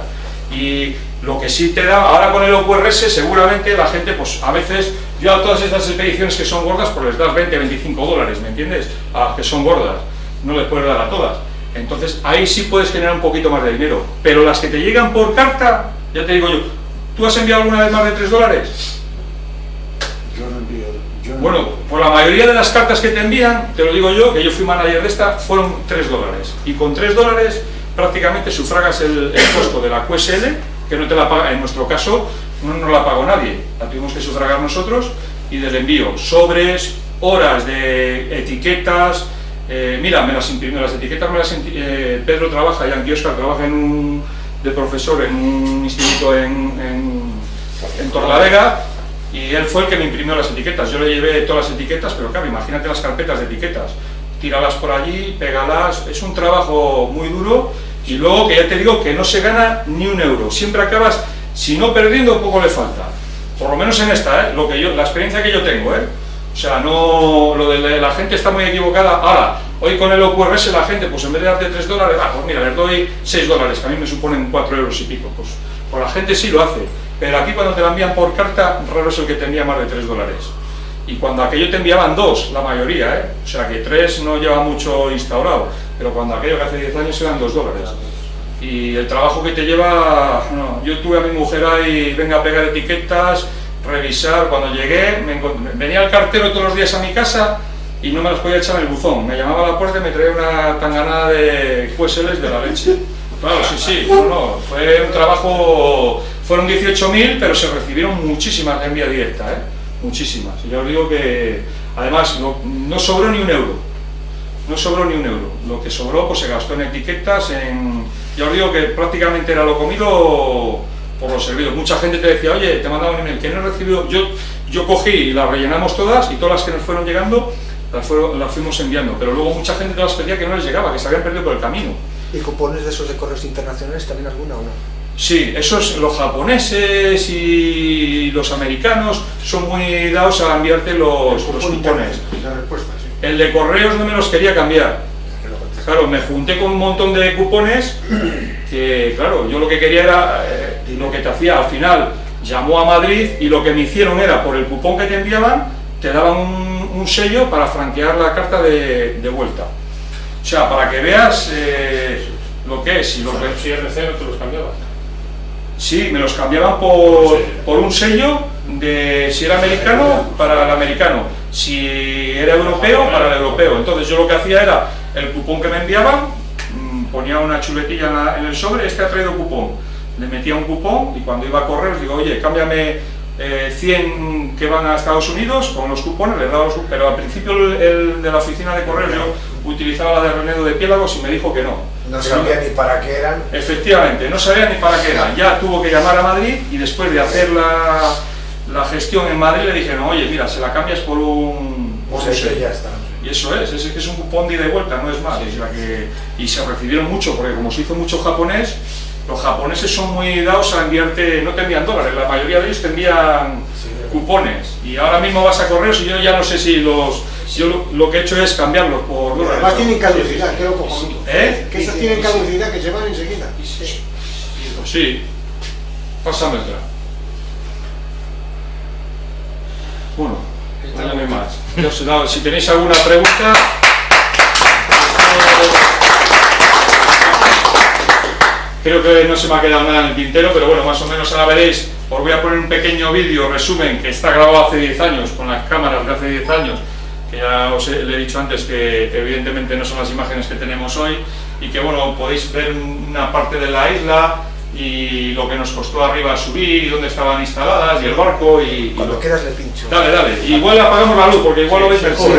Y lo que sí te da, ahora con el OQRS seguramente la gente, pues a veces, yo a todas estas expediciones que son gordas, pues les das 20, 25 dólares, ¿me entiendes? A las que son gordas, no les puedes dar a todas. Entonces ahí sí puedes generar un poquito más de dinero, pero las que te llegan por carta, ya te digo yo, ¿tú has enviado alguna vez más de 3 dólares? Yo no envío. Bueno, por la mayoría de las cartas que te envían, te lo digo yo, que yo fui manager de esta, fueron 3 dólares. Y con 3 dólares prácticamente sufragas el costo de la QSL, que no te la paga, en nuestro caso, no nos la pagó nadie, la tuvimos que sufragar nosotros, y del envío, sobres, horas de etiquetas. Mira, me las imprimió, las etiquetas me las Pedro trabaja, Yankee Oscar trabaja de profesor en un instituto en Torlavega, y él fue el que me imprimió las etiquetas. Yo le llevé todas las etiquetas, pero claro, imagínate las carpetas de etiquetas, tíralas por allí, pégalas, es un trabajo muy duro, y luego que ya te digo que no se gana ni un euro, siempre acabas, si no perdiendo, poco le falta, por lo menos en esta, la experiencia que yo tengo, o sea, no, lo de la gente está muy equivocada. Ahora, hoy con el OQRS la gente, pues en vez de darte 3 dólares, pues mira, les doy 6 dólares, que a mí me suponen 4 euros y pico, pues la gente sí lo hace, pero aquí cuando te la envían por carta, raro es el que te envía más de 3 dólares. Y cuando aquello te enviaban 2, la mayoría, o sea que 3 no lleva mucho instaurado, pero cuando aquello que hace 10 años eran 2 dólares. Y el trabajo que te lleva, no, yo tuve a mi mujer ahí, venga a pegar etiquetas, revisar. Cuando llegué, venía el cartero todos los días a mi casa y no me las podía echar en el buzón, me llamaba a la puerta y me traía una tanganada de QSLs de la leche. Claro, sí, no, fue un trabajo, fueron 18.000, pero se recibieron muchísimas de envía directa, muchísimas. Y ya os digo que, además, no sobró ni un euro, lo que sobró pues se gastó en etiquetas, ya os digo que prácticamente era lo comido por los servidos. Mucha gente te decía, oye, te mandaba un email, que no he recibido, yo cogí y las rellenamos todas, y todas las que nos fueron llegando, las fuimos enviando, pero luego mucha gente te las pedía que no les llegaba, que se habían perdido por el camino. ¿Y cupones de esos de correos internacionales también alguna o no? Sí, esos, los japoneses y los americanos son muy dados a enviarte los cupones. La respuesta, sí. El de correos no me los quería cambiar. Claro, me junté con un montón de cupones que, claro, yo lo que quería era, lo que te hacía al final, llamó a Madrid y lo que me hicieron era, por el cupón que te enviaban, te daban un sello para franquear la carta de vuelta. O sea, para que veas lo que es. Si los IRC no te los cambiaban. Sí, me los cambiaban por un sello de si era americano para el americano, si era europeo para el europeo. Entonces yo lo que hacía era el cupón que me enviaban, ponía una chuletilla en el sobre, este ha traído cupón, le metía un cupón y cuando iba a correos digo, oye, cámbiame 100 que van a Estados Unidos con los cupones, les daba los cupones, pero al principio el de la oficina de correos yo utilizaba la de Renedo de Piélagos y me dijo que no. No sabía ni para qué eran. Efectivamente, no sabía ni para qué eran. Ya tuvo que llamar a Madrid y después de hacer la gestión en Madrid le dije, no, oye, mira, se la cambias por un sello. Ya está. Y eso es un cupón de ida y vuelta, no es más. Sí, o sea y se recibieron mucho, porque como se hizo mucho japonés, los japoneses son muy dados a enviarte, no te envían dólares, la mayoría de ellos te envían cupones. Y ahora mismo vas a correos y yo ya no sé si yo lo que he hecho es cambiarlos por dólares. Además tienen caducidad, que lo cojonudo. Que esos tienen caducidad que se van enseguida. Sí. Pásame otra. Bueno, ya no hay más. Ya os he dado, si tenéis alguna pregunta. Creo que no se me ha quedado nada en el tintero, pero bueno, más o menos ahora veréis. Os voy a poner un pequeño vídeo resumen que está grabado hace 10 años, con las cámaras de hace 10 años, que ya le he dicho antes que evidentemente no son las imágenes que tenemos hoy, y que bueno, podéis ver una parte de la isla y lo que nos costó arriba subir, y dónde estaban instaladas, y el barco, y cuando quieras le pincho. Dale, igual apagamos la luz, porque igual lo veis mejor,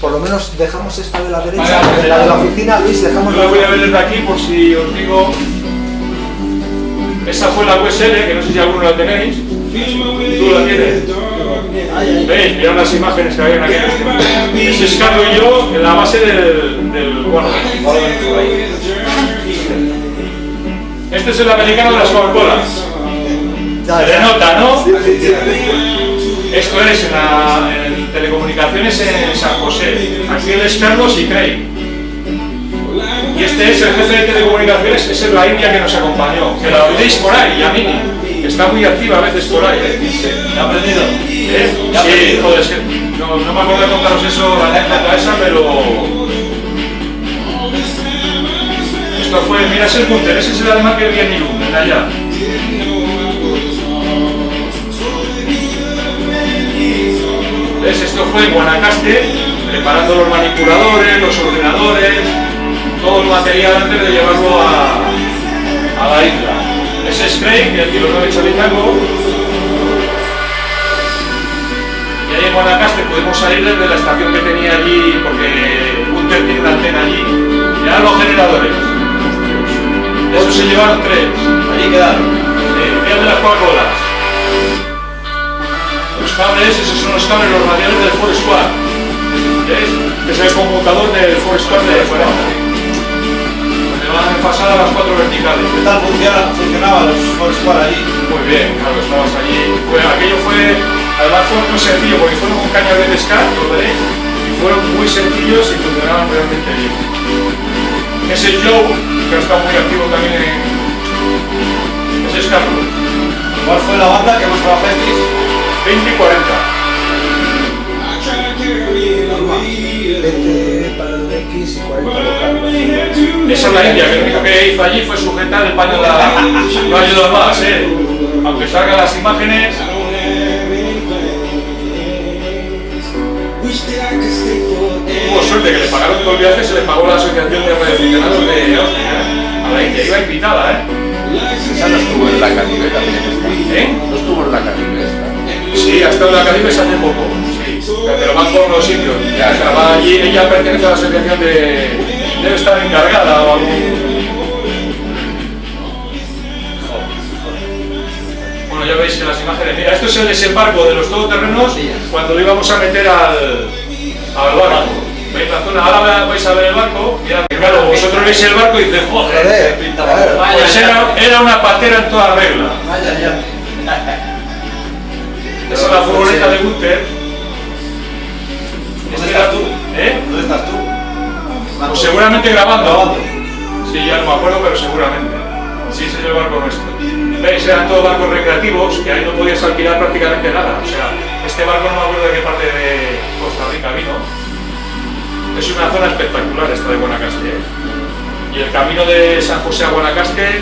Por lo menos dejamos esta de la derecha, la de la oficina, Luis, dejamos la... Lo voy a ver desde aquí por si os digo... Esa fue la QSL, que no sé si alguno la tenéis. ¿Tú la tienes? ¿Veis? Mirad las imágenes que había en aquellos tiempos. Ese es Carlos y yo en la base del guarda. Este es el americano de las Coca-Colas. Se le nota, ¿no? Esto es en telecomunicaciones en San José. Aquí él es Carlos y Craig. Y este Este es el jefe de telecomunicaciones, esa es la India que nos acompañó, que la oiréis por ahí, Yamini, que está muy activa a veces por ahí. ¿Ya ha aprendido? Sí, joder, es que no me acuerdo de contaros eso, la anécdota esa, pero... Esto fue, mira, ese es Gunter, ese es el alemán que vi en Irún, en allá. ¿Ves? Esto fue en Guanacaste, preparando los manipuladores, los ordenadores, todo el material antes de llevarlo a la isla. Ese es Craig, el tío de Chalitango. Y ahí en Guanacaste pudimos salir desde la estación que tenía allí, porque Gunter tiene una antena allí. Y ahora los generadores. De esos se llevaron 3. Allí quedaron. Sí, días de las Coca-Colas. Los cables, esos son los cables, los radiales del Ford Squad. ¿Ves? Que es el conmutador del Ford Squad de fuera. Donde van enfasadas las 4 verticales. ¿Qué tal funcionaban los Ford Squad allí? Muy bien, claro, estabas allí. Bueno, aquello fue, además fue muy sencillo, porque fueron con cañas de pescar, lo veréis, y fueron muy sencillos y funcionaban realmente bien. Ese es Joe, que está muy activo también en... Ese es Carlos. ¿Cuál fue la banda que más trabajasteis? 20 y 40. 20 para el X y 40 local. Esa es la India, que lo único que hizo allí fue sujetar el paño de la... No ayuda más, aunque salgan las imágenes... Tuvo suerte que le pagaron todo el viaje, se le pagó la asociación de radioaficionados de Austria, a la India, iba invitada, Esa no estuvo en la Caribe también esta. No estuvo en la Caribe esta. Sí, ha estado en la Caribe hace poco, sí, pero van por los sitios. O sea, va allí, ella pertenece a la asociación de... debe estar encargada o algún... Bueno, ya veis que las imágenes... Mira, esto es el desembarco de los todoterrenos cuando lo íbamos a meter al barco. ¿Veis la zona? Ahora vais a ver el barco. Mirad, claro, vosotros veis el barco y dices, joder, pues era una patera en toda regla. Esa es la furgoneta de Gunter. ¿Dónde estás tú? ¿Dónde estás tú? Pues seguramente grabando. Sí, ya no me acuerdo, pero seguramente. Sí, ese es el barco nuestro. ¿Veis? Eran todos barcos recreativos, que ahí no podías alquilar prácticamente nada. O sea, este barco no me acuerdo de qué parte de Costa Rica vino. Es una zona espectacular esta de Guanacaste. Y el camino de San José a Guanacaste,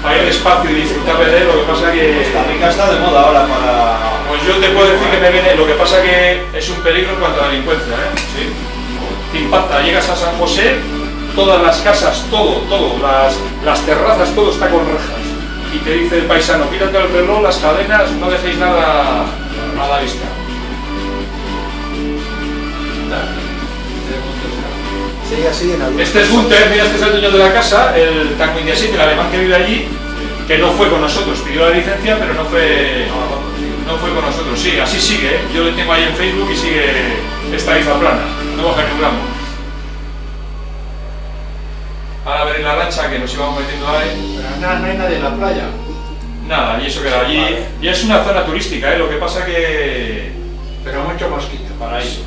para ir despacio y disfrutar de él, lo que pasa que... Costa Rica está de moda ahora para... Pues yo te puedo decir que me viene, lo que pasa que es un peligro en cuanto a la delincuencia, Sí. Te impacta, llegas a San José, todas las casas, todo, las terrazas, todo está con rejas. Y te dice el paisano, quítate el reloj, las cadenas, no dejéis nada a la vista. Sí, así en algún... Este es Gunter, mira, este es el dueño de la casa, el Tango India 7, el alemán que vive allí, que no fue con nosotros, pidió la licencia, pero no fue con nosotros. Sí, así sigue, yo le tengo ahí en Facebook y sigue esta isla plana, no baja ni un gramo. Ahora veréis la lancha que nos íbamos metiendo ahí. Pero no hay nadie en la playa. Nada, y eso queda allí. Vale. Y es una zona turística, lo que pasa que... Pero mucho mosquito para ellos.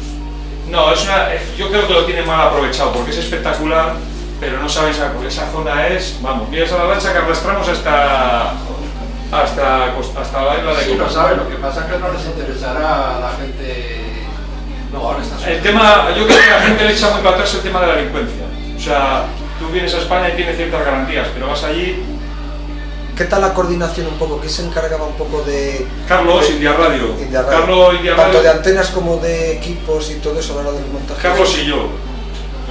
No, yo creo que lo tienen mal aprovechado porque es espectacular, pero no sabéis, esa zona es... Vamos, miras a la lancha que arrastramos hasta la isla de Coca. Sí, lo saben, lo que pasa es que no les interesará a la gente... No, ahora está... El tema, yo creo que la gente le echa muy para atrás el tema de la delincuencia. O sea, tú vienes a España y tienes ciertas garantías, pero vas allí... ¿Qué tal la coordinación un poco? ¿Quién se encargaba un poco de...? Carlos, India Radio. Carlos, India Radio. Tanto de antenas como de equipos y todo eso a la hora del montaje. Carlos y yo.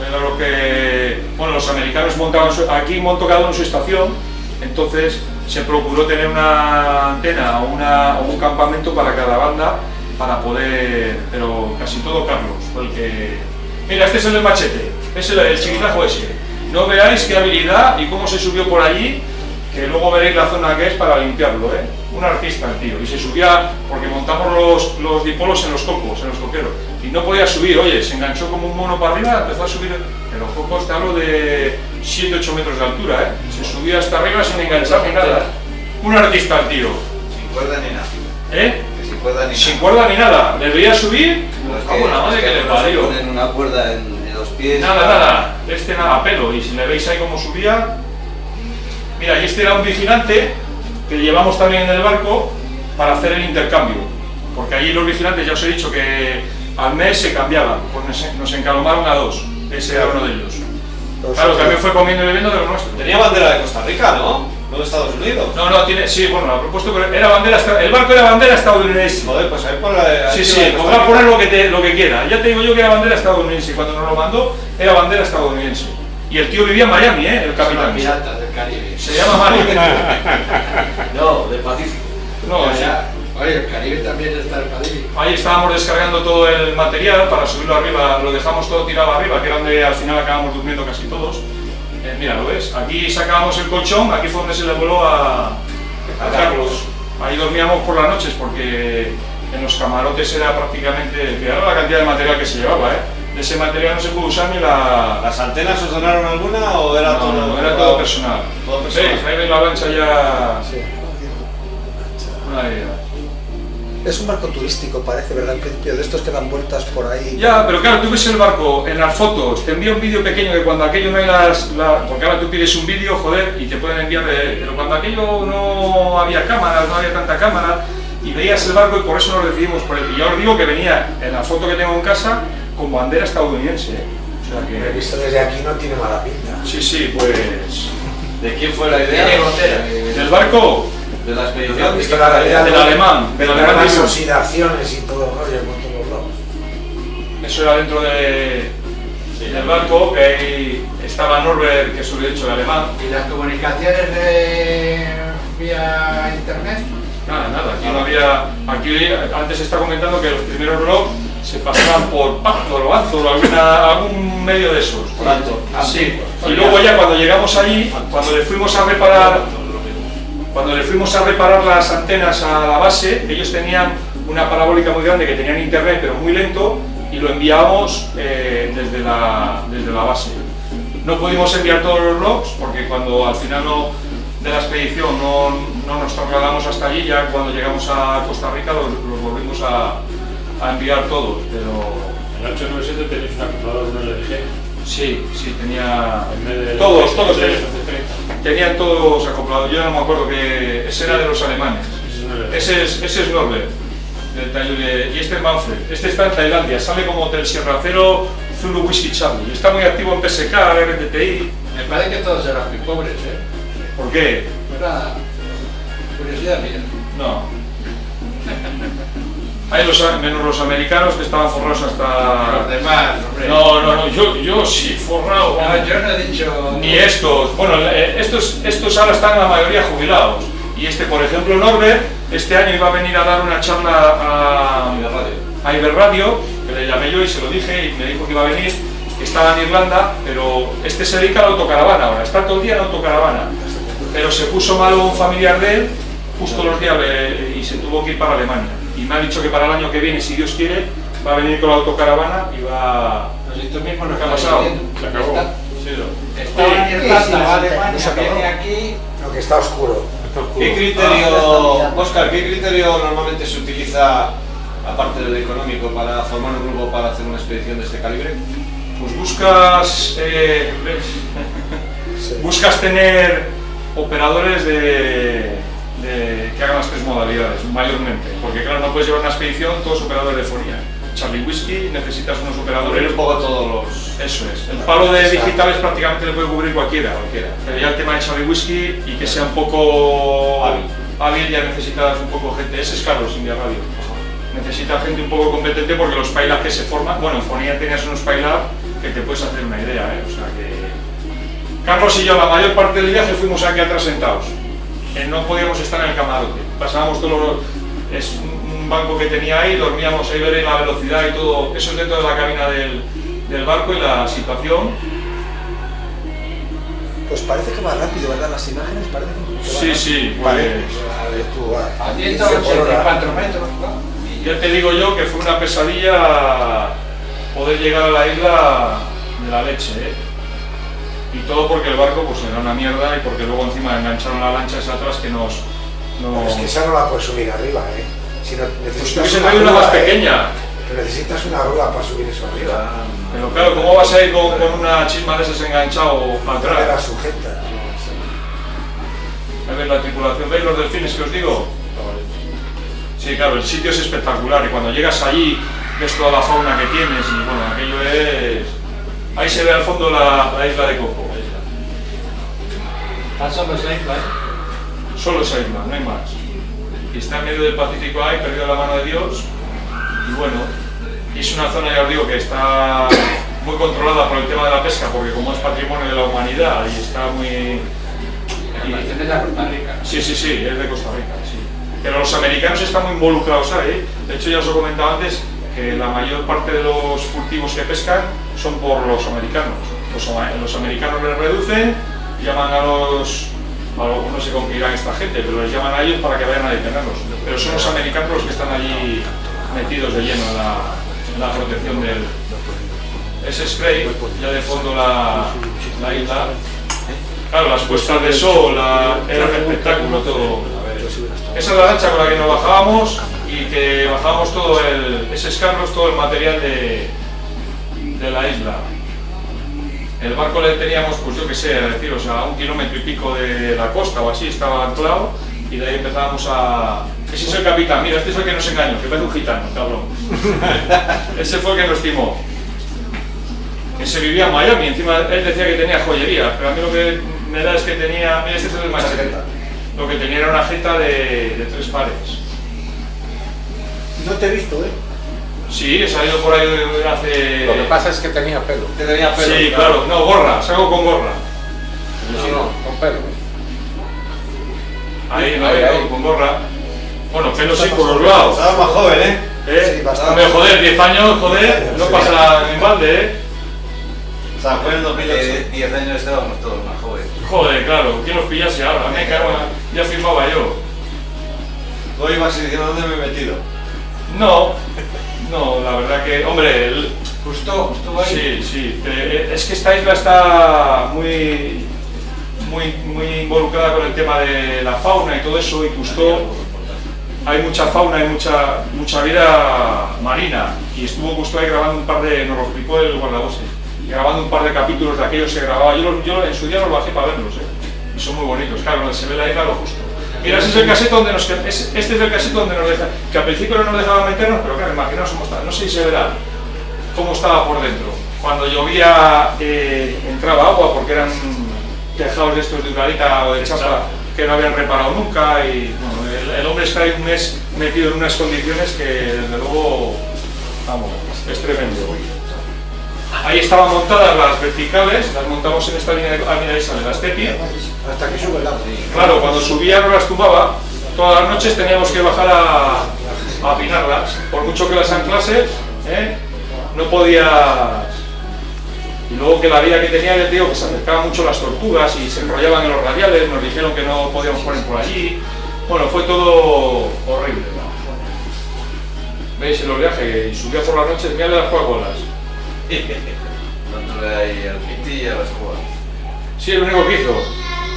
Era lo que... Bueno, los americanos montaban... Aquí montó cada uno en su estación, entonces se procuró tener una antena o un campamento para cada banda para poder... Pero casi todo Carlos fue el que... Mira, este es el del machete, es el chiquitajo ese. No veáis qué habilidad y cómo se subió por allí, que luego veréis la zona que es para limpiarlo, Un artista el tío, y se subía, porque montamos los dipolos en los cocos, en los coqueros, y no podía subir, oye, se enganchó como un mono para arriba, empezó a subir, en los cocos te hablo de 7-8 metros de altura, Se subía hasta arriba sin enganchar ni nada, Un artista el tío. Sin cuerda ni nada. Que sin cuerda ni nada. Sin cuerda ni nada, le veía subir, como la madre que le parió. Ponen una cuerda en los pies Nada, este nada a pelo, y si le veis ahí como subía, mira, y este era un vigilante que llevamos también en el barco para hacer el intercambio, porque allí los vigilantes, ya os he dicho que al mes se cambiaban, pues nos encalomaron a 2, ese era uno de ellos. Claro, también fue comiendo y bebiendo de lo nuestro. Tenía bandera de Costa Rica, ¿no? No de Estados Unidos. No, tiene, sí, bueno, la propuesto, pero era bandera, el barco era bandera estadounidense. Joder, pues ahí por la... Sí, podrá poner lo que quiera. Ya te digo yo que era bandera estadounidense, cuando nos lo mandó era bandera estadounidense. Y el tío vivía en Miami, el capitán. Son piratas del Caribe. Se llama Mario. No, del Pacífico. No, Oye, el Caribe también está el Caribe. Ahí estábamos descargando todo el material para subirlo arriba, lo dejamos todo tirado arriba, que era donde al final acabamos durmiendo casi todos. Mira, ¿lo ves? Aquí sacábamos el colchón, aquí fue donde se le voló a Carlos. Ahí dormíamos por las noches porque en los camarotes era prácticamente, fijaros la cantidad de material que se llevaba, De ese material no se pudo usar ni la... ¿Las antenas os donaron alguna o era todo? No, era todo personal. Todo personal. ¿Veis? Ahí veis la lancha ya... Sí. Ahí. Es un barco turístico, parece, ¿verdad? Al principio, de estos que dan vueltas por ahí. Ya, pero claro, tú ves el barco en las fotos, te envía un vídeo pequeño de cuando aquello no hay porque ahora tú pides un vídeo, joder, y te pueden enviar pero cuando aquello no había cámaras, no había tanta cámara, y veías el barco y por eso nos decidimos por él. Y ya os digo que venía en la foto que tengo en casa con bandera estadounidense. O sea que... He visto desde aquí, no tiene mala pinta. Sí, pues... ¿De quién fue la idea? ¿Del barco? De la expedición. Visto la realidad del alemán. Pero Del alemán las oxidaciones y todo el rollo con todos los lados. Eso era dentro del barco, que ahí estaba Norbert, que es un hecho de alemán. ¿Y las comunicaciones de vía internet? Nada, aquí no había... Aquí antes se está comentando que los primeros blogs se pasaban por Pactor o Antor o algún medio de esos. Por Antor. Sí. Y luego ya cuando llegamos allí, cuando le fuimos a reparar las antenas a la base, ellos tenían una parabólica muy grande que tenían internet pero muy lento y lo enviábamos desde la base. No pudimos enviar todos los logs porque cuando al final de la expedición no nos trasladamos hasta allí, ya cuando llegamos a Costa Rica los volvimos a enviar todos, pero... En el 897 tenéis un acumulador, un LDG. Sí, tenía... En vez de todos tenían todos acoplados. Yo no me acuerdo que ese era de los alemanes. Ese es Norbert, y este es Manfred. Este está en Tailandia, sale como Hotel Sierra Cero, Zulu Whisky Charlie. Está muy activo en PSK, RTTI. Me parece que todos eran muy pobres, ¿Por qué? Era curiosidad mía. No. Hay menos los americanos que estaban forrados hasta... Los demás, hombre. No, yo sí, forrado. No, yo no he dicho... Ni estos. Bueno, estos ahora están la mayoría jubilados. Y este, por ejemplo, Norbert, este año iba a venir a dar una charla a Iberradio, que le llamé yo y se lo dije, y me dijo que iba a venir, que estaba en Irlanda, pero este se dedica a la autocaravana ahora, está todo el día en autocaravana. Pero se puso malo un familiar de él, justo los días, y se tuvo que ir para Alemania. Y me ha dicho que para el año que viene, si Dios quiere, va a venir con la autocaravana y va... Pues esto mismo nos ¿Qué ha pasado? Se acabó. Está en Irlanda, va a Alemania, viene aquí... Lo que está oscuro. ¿Qué criterio, Óscar, qué criterio normalmente se utiliza, aparte del económico, para formar un grupo para hacer una expedición de este calibre? Pues buscas tener operadores que hagan las tres modalidades, mayormente, porque claro, no puedes llevar una expedición todos operadores de fonía. Charlie Whisky, necesitas unos operadores... un poco todos los... Eso es. El palo de digitales prácticamente le puede cubrir cualquiera. Pero ya el tema de Charlie Whisky y que sea un poco hábil, ya necesitas un poco gente. Ese es Carlos, India Radio. Necesita gente un poco competente porque los PyLab que se forman... Bueno, en fonía tenías unos PyLab que te puedes hacer una idea, O sea que... Carlos y yo la mayor parte del viaje fuimos aquí atrás sentados. No podíamos estar en el camarote. Pasábamos todos los... Es un banco que tenía ahí, dormíamos ahí, ver la velocidad y todo. Eso es dentro de la cabina del barco y la situación. Pues parece que va rápido, ¿verdad? Las imágenes parecen que va Sí, pues... A 184 metros, Y ya te digo yo que fue una pesadilla poder llegar a la isla de la leche, Y todo porque el barco pues era una mierda y porque luego encima engancharon la lancha esa atrás que nos... Pero es que esa no la puedes subir arriba, Si no, pues tuviese traído una más pequeña. Pero necesitas una grúa para subir eso arriba. Pero claro, ¿cómo vas a ir con una chisma de esas enganchado para atrás? La sujeta. A ver la tripulación, ¿veis los delfines que os digo? Sí, claro, el sitio es espectacular y cuando llegas allí ves toda la fauna que tienes y bueno, aquello es... Ahí se ve al fondo la isla de Coco. Solo esa isla, Solo esa isla, no hay más. Y está en medio del Pacífico ahí, perdido la mano de Dios. Y bueno, es una zona, ya os digo, que está muy controlada por el tema de la pesca, porque como es patrimonio de la humanidad y está muy... es de Costa Rica. Sí, es de Costa Rica, sí. Pero los americanos están muy involucrados ahí. De hecho, ya os he comentado antes que la mayor parte de los furtivos que pescan son por los americanos. Los americanos les reducen, llaman a los... no sé con qué irán esta gente, pero les llaman a ellos para que vayan a detenerlos. Pero son los americanos los que están allí metidos de lleno en la protección del... Ese spray, ya de fondo la isla. Claro, las puestas de sol, era un espectáculo todo. Esa es la lancha con la que nos bajábamos y que bajábamos todo ese escarros, todo el material de la isla. El barco le teníamos, pues yo qué sé, deciros, a 1 kilómetro y pico de la costa o así, estaba anclado y de ahí empezábamos a... Ese es el capitán, mira, este es el que nos engañó, que parece un gitano, cabrón. Ese fue el que nos timó. Ese vivía en Miami, encima él decía que tenía joyería, pero a mí lo que me da es que tenía... Mira, este es el machete. Lo que tenía era una jeta de 3 pares. No te he visto, ¿eh? Sí, he salido por ahí hace... Lo que pasa es que tenía pelo. Que tenía pelo. Sí, claro. No, gorra, salgo con gorra. No, con pelo. Ahí, con gorra. Bueno, pelo sí por los lados. Estaba más joven, ¿eh? Sí, bastante. Hombre, joder, 10 años, joder, no pasa en balde, ¿eh? O sea, fue en el 2008. 10 años estábamos todos más jóvenes. Joder, claro, ¿quién los pillase ahora? Me cago en... Ya firmaba yo. Tú ibas diciendo dónde me he metido. No, la verdad que... Hombre, Justo ahí. Sí. Es que esta isla está muy involucrada con el tema de la fauna y todo eso, y Cousteau hay mucha fauna, hay mucha vida marina, y estuvo Cousteau ahí grabando un par de... Nos lo explicó el guardabosques, grabando un par de capítulos de aquellos que grababa. Yo en su día los bajé para verlos, y son muy bonitos, claro, donde se ve la isla lo justo. Mira, ese es el casete donde este es el casete donde nos deja, que al principio no nos dejaban meternos, pero claro, imaginaos cómo está, no sé si se verá cómo estaba por dentro. Cuando llovía entraba agua porque eran tejados de estos de uralita o de chapa que no habían reparado nunca, y bueno, el hombre está ahí un mes metido en unas condiciones que desde luego, vamos, es tremendo. Ahí estaban montadas las verticales, las montamos en esta línea de esa de la Stepi. Hasta que sube el agua. Claro, cuando subía no las tumbaba, todas las noches teníamos que bajar a apinarlas. Por mucho que las anclases, no podías... Y luego que la vida que tenía, les digo, que se acercaban mucho las tortugas y se enrollaban en los radiales, nos dijeron que no podíamos poner por allí. Bueno, fue todo horrible, ¿no? ¿Veis en los viajes? Y subía por las noches, mirad las coagolas. Dándole ahí al piti y a las cubas. Sí, el único que hizo.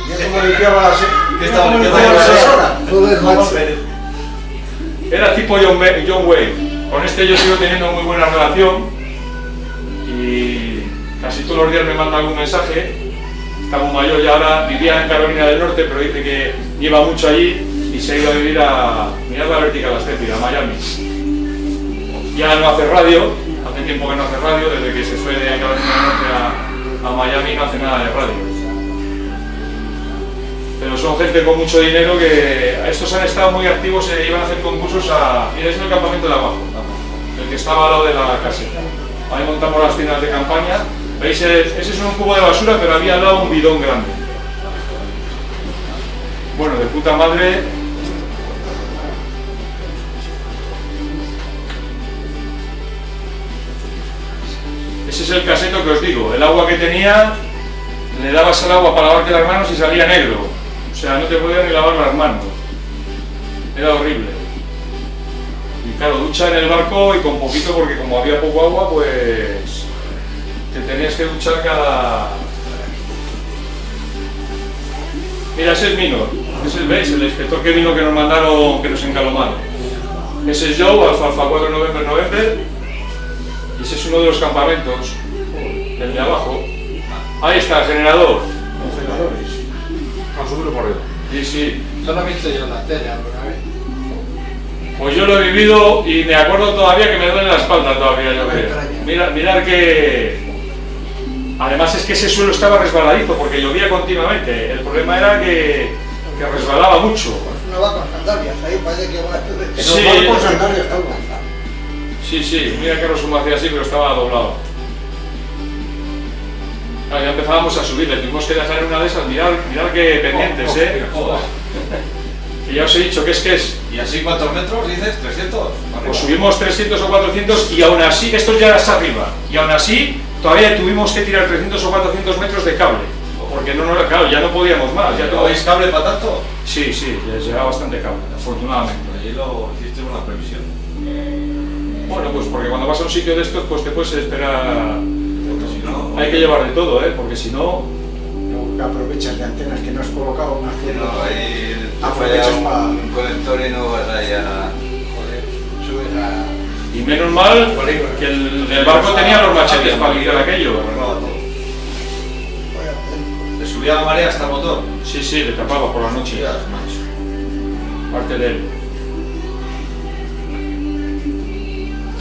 Mira cómo limpiaba la Era tipo John Wayne. Con este yo sigo teniendo muy buena relación y casi todos los días me manda algún mensaje. Está muy mayor y ahora vivía en Carolina del Norte, pero dice que lleva mucho allí y se ha ido a vivir a... Mirad la vertical Stepi, a Miami. Ya no hace radio, hace tiempo que no hace radio, desde que se fue de Carolina del Norte a Miami no hace nada de radio. Pero son gente con mucho dinero que estos han estado muy activos, iban a hacer concursos a... Mira, es el campamento de abajo, el que estaba al lado de la caseta. Ahí montamos las tiendas de campaña. ¿Veis? Ese es un cubo de basura, pero había al lado un bidón grande. Bueno, de puta madre. Ese es el caseto que os digo. El agua que tenía, le dabas el agua para lavarte las manos y salía negro. O sea, no te podías ni lavar las manos. Era horrible. Y claro, ducha en el barco y con poquito, porque como había poco agua, pues te tenías que duchar cada... Mira, ese es Minor. Ese es, ¿veis? El inspector que vino que nos mandaron, que nos encalomaron. Ese es Joe, Alfa 4 November. Y ese es uno de los campamentos. El de abajo. Ahí está, el generador. Los generadores. A subirlo por arriba. Sí, sí. Eso lo he visto yo en la tele alguna vez. Pues yo lo he vivido y me acuerdo todavía que me duele la espalda todavía, yo creo. Mirad que... Además es que ese suelo estaba resbaladizo porque llovía continuamente. El problema era que resbalaba mucho. No va con sandalias, ahí parece que va a... Sí. No va con sandalias, tal. Sí, mira que Rosumo hacía así, pero estaba doblado. Claro, ya empezábamos a subir, le tuvimos que dejar en una de esas, mirad que pendientes, Y ya os he dicho que es. ¿Y así cuántos metros dices? ¿300? Pues subimos 300 o 400 y aún así, esto ya es arriba, y aún así todavía tuvimos que tirar 300 o 400 metros de cable. Porque claro, ya no podíamos más. ¿Ya ¿Lleváis cable para tanto? Sí, ya llevaba bastante cable, afortunadamente. Ahí lo hiciste una previsión. Bueno, pues porque cuando vas a un sitio de estos, pues te puedes esperar. Porque si no... Hay que llevar de todo, porque si no... Aprovechas de antenas que no has colocado más que... No, ahí te aprovechas falla para... un conector y no vas allá a... Joder, subes a... Y menos mal que el barco tenía los machetes para limpiar aquello. ¿Le subía la marea hasta el motor? Sí, le tapaba por la noche. Parte de él.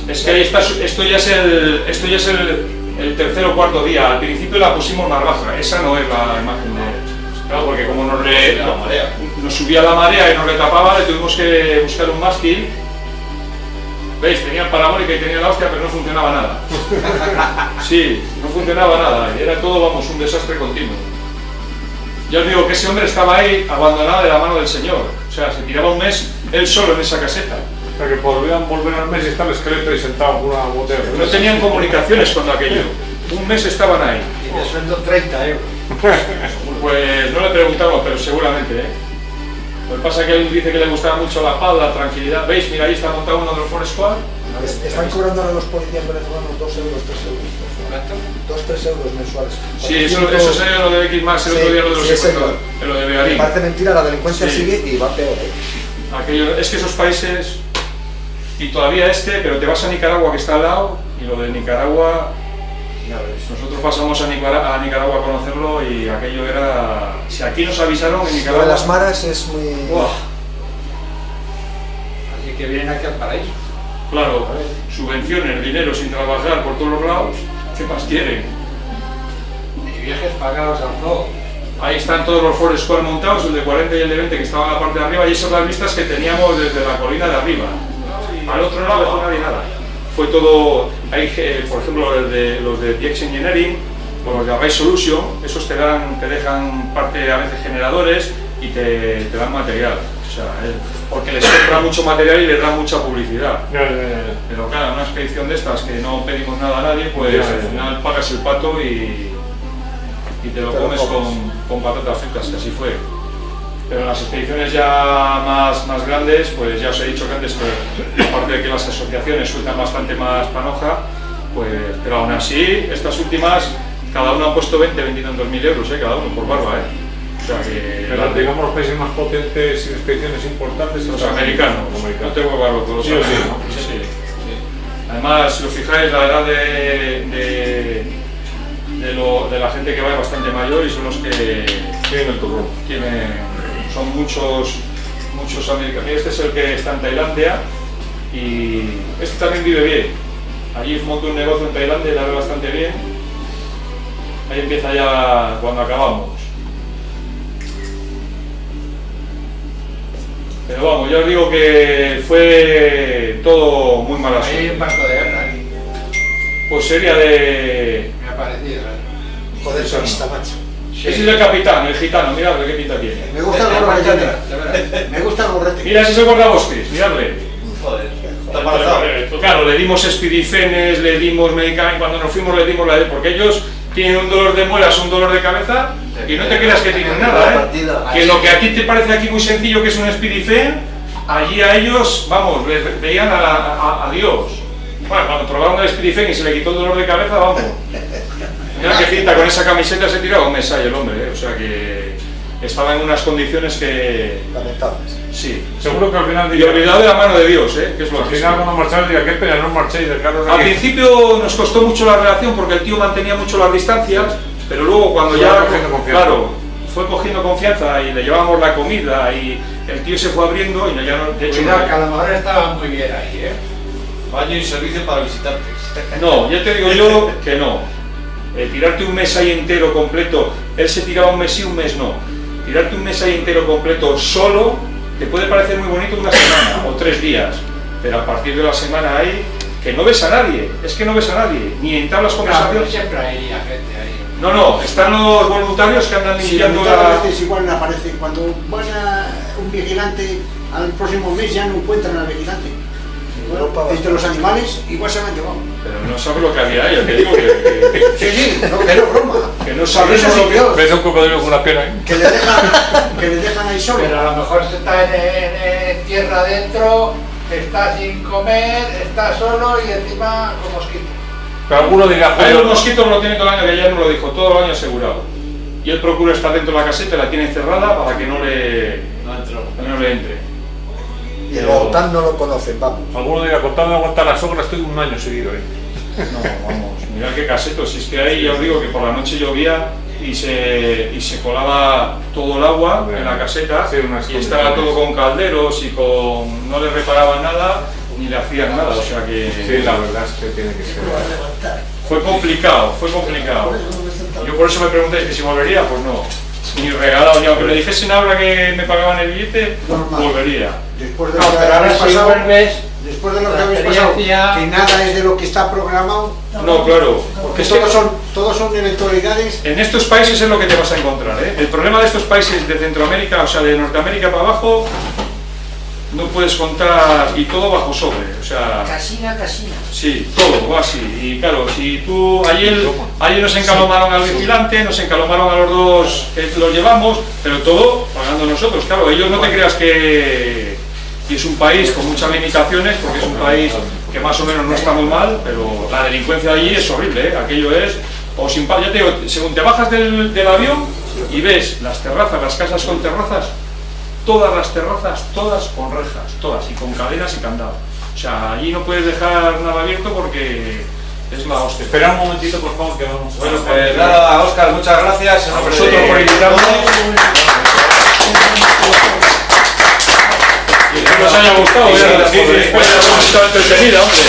Es que ahí está, esto ya es el tercer o cuarto día. Al principio la pusimos más baja, esa no es la imagen de... Claro, porque como nos subía la marea y nos retapaba, le tuvimos que buscar un mástil. ¿Veis? Tenía parabólica y tenía la hostia, pero no funcionaba nada. Sí, no funcionaba nada. Y era todo, vamos, un desastre continuo. Ya os digo que ese hombre estaba ahí abandonado de la mano del Señor. O sea, se tiraba un mes él solo en esa caseta. O sea que podrían volver al mes y estar el esqueleto ahí sentado con una botella. No tenían comunicaciones cuando aquello. Un mes estaban ahí. Y de sueldo 30 euros. Pues no le preguntamos, pero seguramente, Lo que pasa es que él dice que le gustaba mucho la paz, la tranquilidad. ¿Veis? Mira, ahí está montado uno de los Forest Squad. Están cobrando a los policías venezolanos 2 euros, 3 euros. 2-3 euros mensuales. Sí, eso sería lo de X más, el otro día lo de los secuestros, lo de Begarín. Parece mentira, la delincuencia sigue y va peor. Aquello, es que esos países, y todavía pero te vas a Nicaragua que está al lado, y lo de Nicaragua, nosotros pasamos a Nicaragua a conocerlo y aquello era... Si aquí nos avisaron en Nicaragua... Lo de las maras es muy... Así que vienen aquí al paraíso. Claro, subvenciones, dinero sin trabajar por todos los lados, ¿qué más quieren? Y viajes pagados al flow. Ahí están todos los Forest Squad montados, el de 40 y el de 20 que estaban en la parte de arriba, y esas son las vistas que teníamos desde la colina de arriba. Al otro lado dejó nadie nada. Fue todo, hay, por ejemplo, los de DX Engineering, o los de Array Solution, esos te dejan parte a veces generadores y te dan material. O sea, porque les compra mucho material y les da mucha publicidad. Pero claro, una expedición de estas que no pedimos nada a nadie, pues al final pagas el pato y te lo comes con patatas fritas, que así fue. Pero en las expediciones ya más grandes, pues ya os he dicho que antes que aparte de que las asociaciones sueltan bastante más panoja, pues, pero aún así, estas últimas, cada uno ha puesto 20-22.000 euros, cada uno por barba, O sea que... Pero digamos los países más potentes y expediciones importantes... Los americanos, no tengo barro, todos los americanos. Sí. Además, si os fijáis, la edad de la gente que va es bastante mayor y son los que tienen el turno. Son muchos americanos. Este es el que está en Tailandia y este también vive bien. Allí montó un negocio en Tailandia y la ve bastante bien. Ahí empieza ya cuando acabamos. Pero vamos, ya os digo que fue todo muy mal asunto. Hay un barco de guerra aquí. Pues sería de... Me ha parecido, Joder, turista, macho. Ese es el capitán, el gitano, mirad qué pinta tiene. Me gusta el gorrete. Me gusta el gorrete. Mira, ese es el guardabosques, miradle. Joder, está embarazado. Claro, le dimos espidifenes, le dimos medicamentos, cuando nos fuimos le dimos porque ellos tienen un dolor de muelas, un dolor de cabeza, y no te creas que tienen nada, Que lo que a ti te parece aquí muy sencillo, que es un espidifen, allí a ellos, vamos, les veían a Dios. Bueno, cuando probaron el espidifen y se le quitó el dolor de cabeza, vamos. Mira qué cinta, con esa camiseta se tiraba un mes ahí el hombre, O sea que estaba en unas condiciones que... Lamentables. Sí, Seguro que al final Y olvidado de la mano de Dios, que es lo al que final cuando marcháis diga, qué pena, no marchéis del carro. Al principio nos costó mucho la relación porque el tío mantenía mucho las distancias, pero luego cuando ya, claro, fue cogiendo confianza y le llevábamos la comida y el tío se fue abriendo y ya no... De hecho, Cuidado, que a lo mejor estaba muy bien ahí, Baño y servicio para visitantes. No, ya te digo yo que no. Tirarte un mes ahí entero completo, él se tiraba un mes sí, un mes no. Tirarte un mes ahí entero completo solo, te puede parecer muy bonito una semana o 3 días, pero a partir de la semana ahí, que no ves a nadie, es que no ves a nadie, ni entablas conversaciones. Siempre iría gente ahí. No, están los voluntarios que andan limpiando a veces igual no aparece. Cuando vas a un vigilante, al próximo mes ya no encuentran al vigilante. Entre los animales igual se lo han llevado. Pero no sabes lo que había ahí, yo te digo que... Sí, no, que no broma. Que no sabes lo que... ¿Ves un cocodrilo con una pierna ahí? Que le dejan ahí solo. Pero a lo mejor se está en tierra adentro, está sin comer, está solo y encima con mosquitos. Pero alguno dirá... Ahí los mosquitos lo tiene todo el año, que ayer nos lo dijo, todo el año asegurado. Y él procura estar dentro de la caseta, la tiene cerrada para que no le entre. Y el OTAN no lo conocen, vamos. Alguno dirá, contando aguantar la sogra, estoy un año seguido ahí. No, vamos, mirad qué caseto, si es que ahí ya os digo que por la noche llovía y se colaba todo el agua en la caseta, sí, y estaba todo con calderos y con... no le reparaban nada ni le hacían nada, o sea que... Sí, la verdad es que tiene que ser... Fue complicado. Yo por eso me preguntáis que si volvería, pues no. Ni regalado, ni aunque me dijesen ahora que me pagaban el billete, volvería. Después de lo que habéis pasado, que nada es de lo que está programado. No, claro. Porque todos son eventualidades. En estos países es lo que te vas a encontrar, El problema de estos países de Centroamérica, o sea, de Norteamérica para abajo, no puedes contar, y todo bajo sobre, o sea... Casina. Sí, todo, va así. Y claro, si tú... Ayer nos encalomaron al vigilante, nos encalomaron a los 2 que los llevamos, pero todo pagando nosotros, claro. Ellos no te creas que es un país con muchas limitaciones, porque es un país que más o menos no estamos mal, pero la delincuencia de allí es horrible, Aquello es... O sin ya te digo, según te bajas del avión y ves las terrazas, las casas con terrazas, todas las terrazas, todas con rejas, todas, y con cadenas y candados. O sea, allí no puedes dejar nada abierto porque es la hostia. Espera un momentito, por favor, que vamos. Bueno, pues nada, Óscar, muchas gracias. A vosotros por invitarnos. Y que os haya gustado, después de una entretenida, hombre.